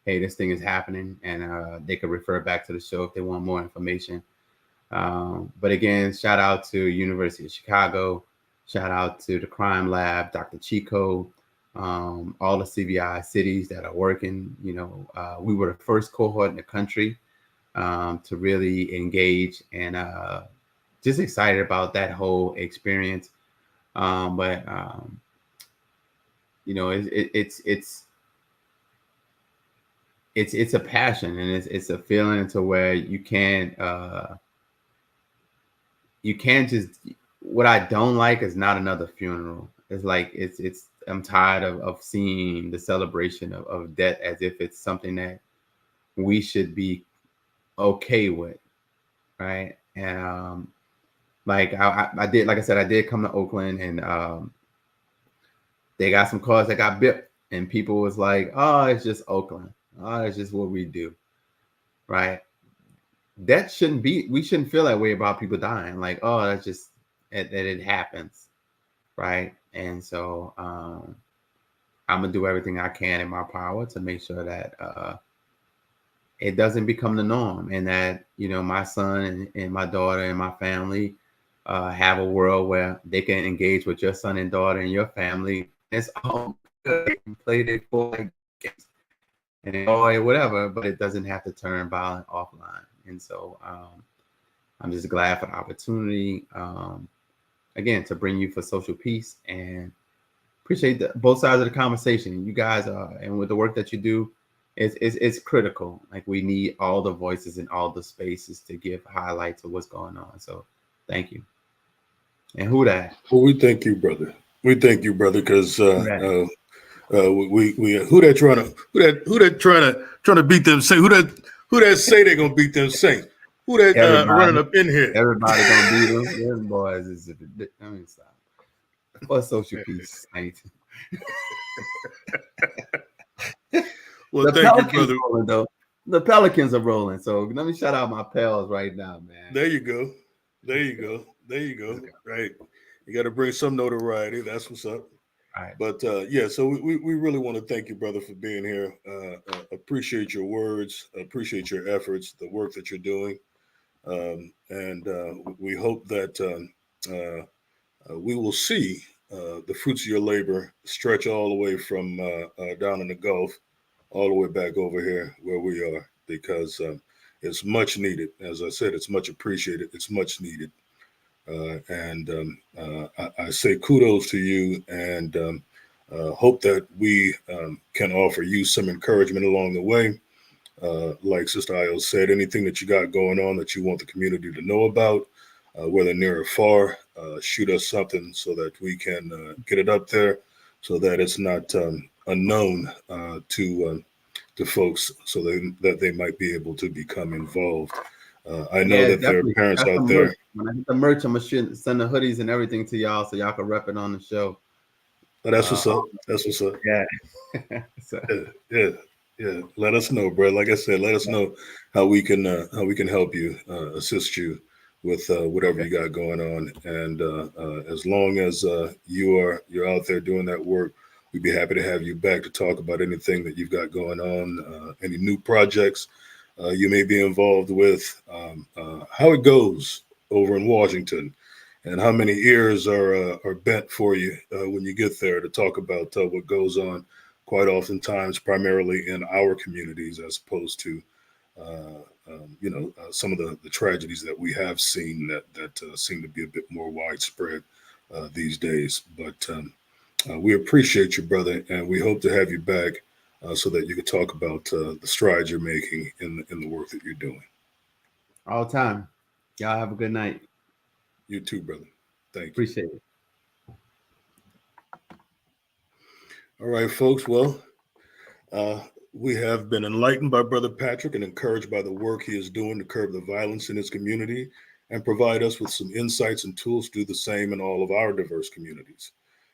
hey, this thing is happening, and they could refer back to the show if they want more information. But again, shout out to University of Chicago, shout out to the Crime Lab, Dr. Chico, all the CVI cities that are working. We were the first cohort in the country to really engage and just excited about that whole experience. But you know, it's a passion, and it's a feeling to where you can't just. What I don't like is not another funeral. It's like it's I'm tired of seeing the celebration of death as if it's something that we should be okay with, right? And like I did, like I said, I did come to Oakland, and they got some cars that got bipped, and people was like, "Oh, it's just Oakland. Oh, it's just what we do," right? That shouldn't be. We shouldn't feel that way about people dying. Like, oh, that's just that it happens, right? And so I'm gonna do everything I can in my power to make sure that it doesn't become the norm, and that, you know, my son and my daughter and my family have a world where they can engage with your son and daughter and your family. It's all good. They can play their boy games and enjoy whatever, but it doesn't have to turn violent offline. And so I'm just glad for the opportunity, again, to bring you for social peace, and appreciate both sides of the conversation. You guys and with the work that you do, it's critical. Like, we need all the voices in all the spaces to give highlights of what's going on. So thank you. And who that? Well, we thank you, brother. We thank you, brother, because we who that trying to beat them Saints? Who that say they're gonna beat them Saints? Who that running up in here? Everybody gonna beat them. Them boys I mean, stop. For social peace, Saints. Well, the thank Pelicans you, brother. rolling, though. The Pelicans are rolling. So let me shout out my pals right now, man. There you go. There you go. There you go. Right. You got to bring some notoriety. That's what's up. All right. But yeah, so we really want to thank you, brother, for being here. Appreciate your words. Appreciate your efforts, the work that you're doing. And we hope that we will see the fruits of your labor stretch all the way from down in the Gulf, all the way back over here where we are, because it's much needed. As I said, it's much appreciated. It's much needed. And I say kudos to you, and hope that we can offer you some encouragement along the way. Like Sister Io said, anything that you got going on that you want the community to know about, whether near or far, shoot us something so that we can get it up there, so that it's not unknown to folks, so that they might be able to become involved. I know that there are parents out there. When I get the merch, I'm gonna send the hoodies and everything to y'all, so y'all can rep it on the show. But that's what's up. That's what's up. Yeah. Yeah. Let us know, bro. Like I said, let us know how we can help you, assist you with whatever you got going on. And as long as you're out there doing that work, we'd be happy to have you back to talk about anything that you've got going on, any new projects you may be involved with, how it goes over in Washington, and how many ears are bent for you when you get there to talk about what goes on, quite oftentimes primarily in our communities, as opposed to some of the tragedies that we have seen that seem to be a bit more widespread these days. But we appreciate you, brother, and we hope to have you back so that you can talk about the strides you're making in the work that you're doing. All the time. Y'all have a good night. You too, brother. Thank you. Appreciate it. All right, folks. Well, we have been enlightened by Brother Patrick and encouraged by the work he is doing to curb the violence in his community and provide us with some insights and tools to do the same in all of our diverse communities.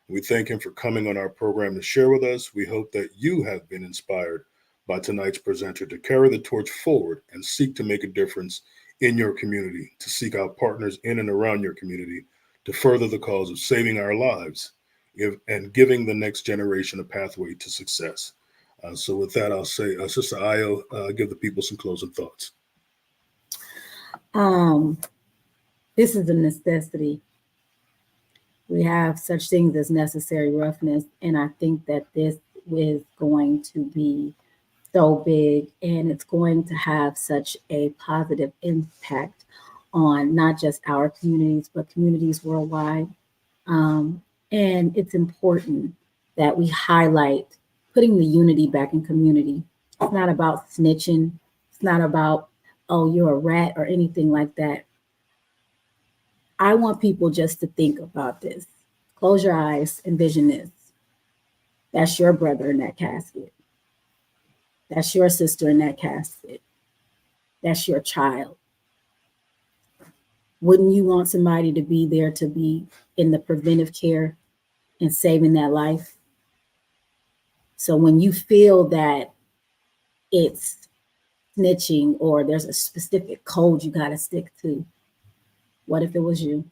We thank him for coming on our program to share with us. We hope that you have been inspired by tonight's presenter to carry the torch forward and seek to make a difference in your community, to seek out partners in and around your community, to further the cause of saving our lives and giving the next generation a pathway to success. So with that, I'll say, Sister Io, give the people some closing thoughts. This is a necessity. We have such things as necessary roughness, and I think that this is going to be so big, and it's going to have such a positive impact on not just our communities, but communities worldwide. And it's important that we highlight putting the unity back in community. It's not about snitching. It's not about, oh, you're a rat or anything like that. I want people just to think about this. Close your eyes, envision this. That's your brother in that casket. That's your sister in that casket. That's your child. Wouldn't you want somebody to be there to be in the preventive care and saving that life? So when you feel that it's snitching or there's a specific code you got to stick to, what if it was you?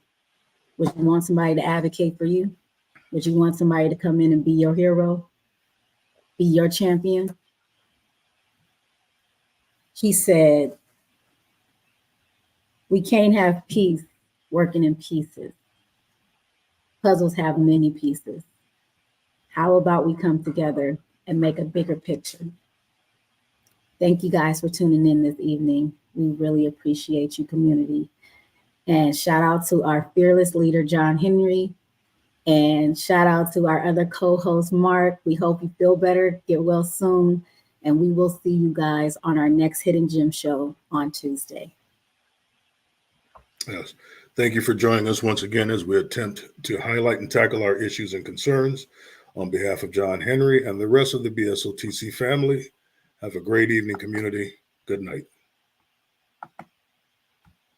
Would you want somebody to advocate for you? Would you want somebody to come in and be your hero? Be your champion? He said, we can't have peace working in pieces. Puzzles have many pieces. How about we come together and make a bigger picture? Thank you guys for tuning in this evening. We really appreciate you, community. And shout out to our fearless leader, John Henry. And shout out to our other co-host, Mark. We hope you feel better, get well soon. And we will see you guys on our next Hidden Gem show on Tuesday. Yes. Thank you for joining us once again as we attempt to highlight and tackle our issues and concerns. On behalf of John Henry and the rest of the BSOTC family, have a great evening, community. Good night.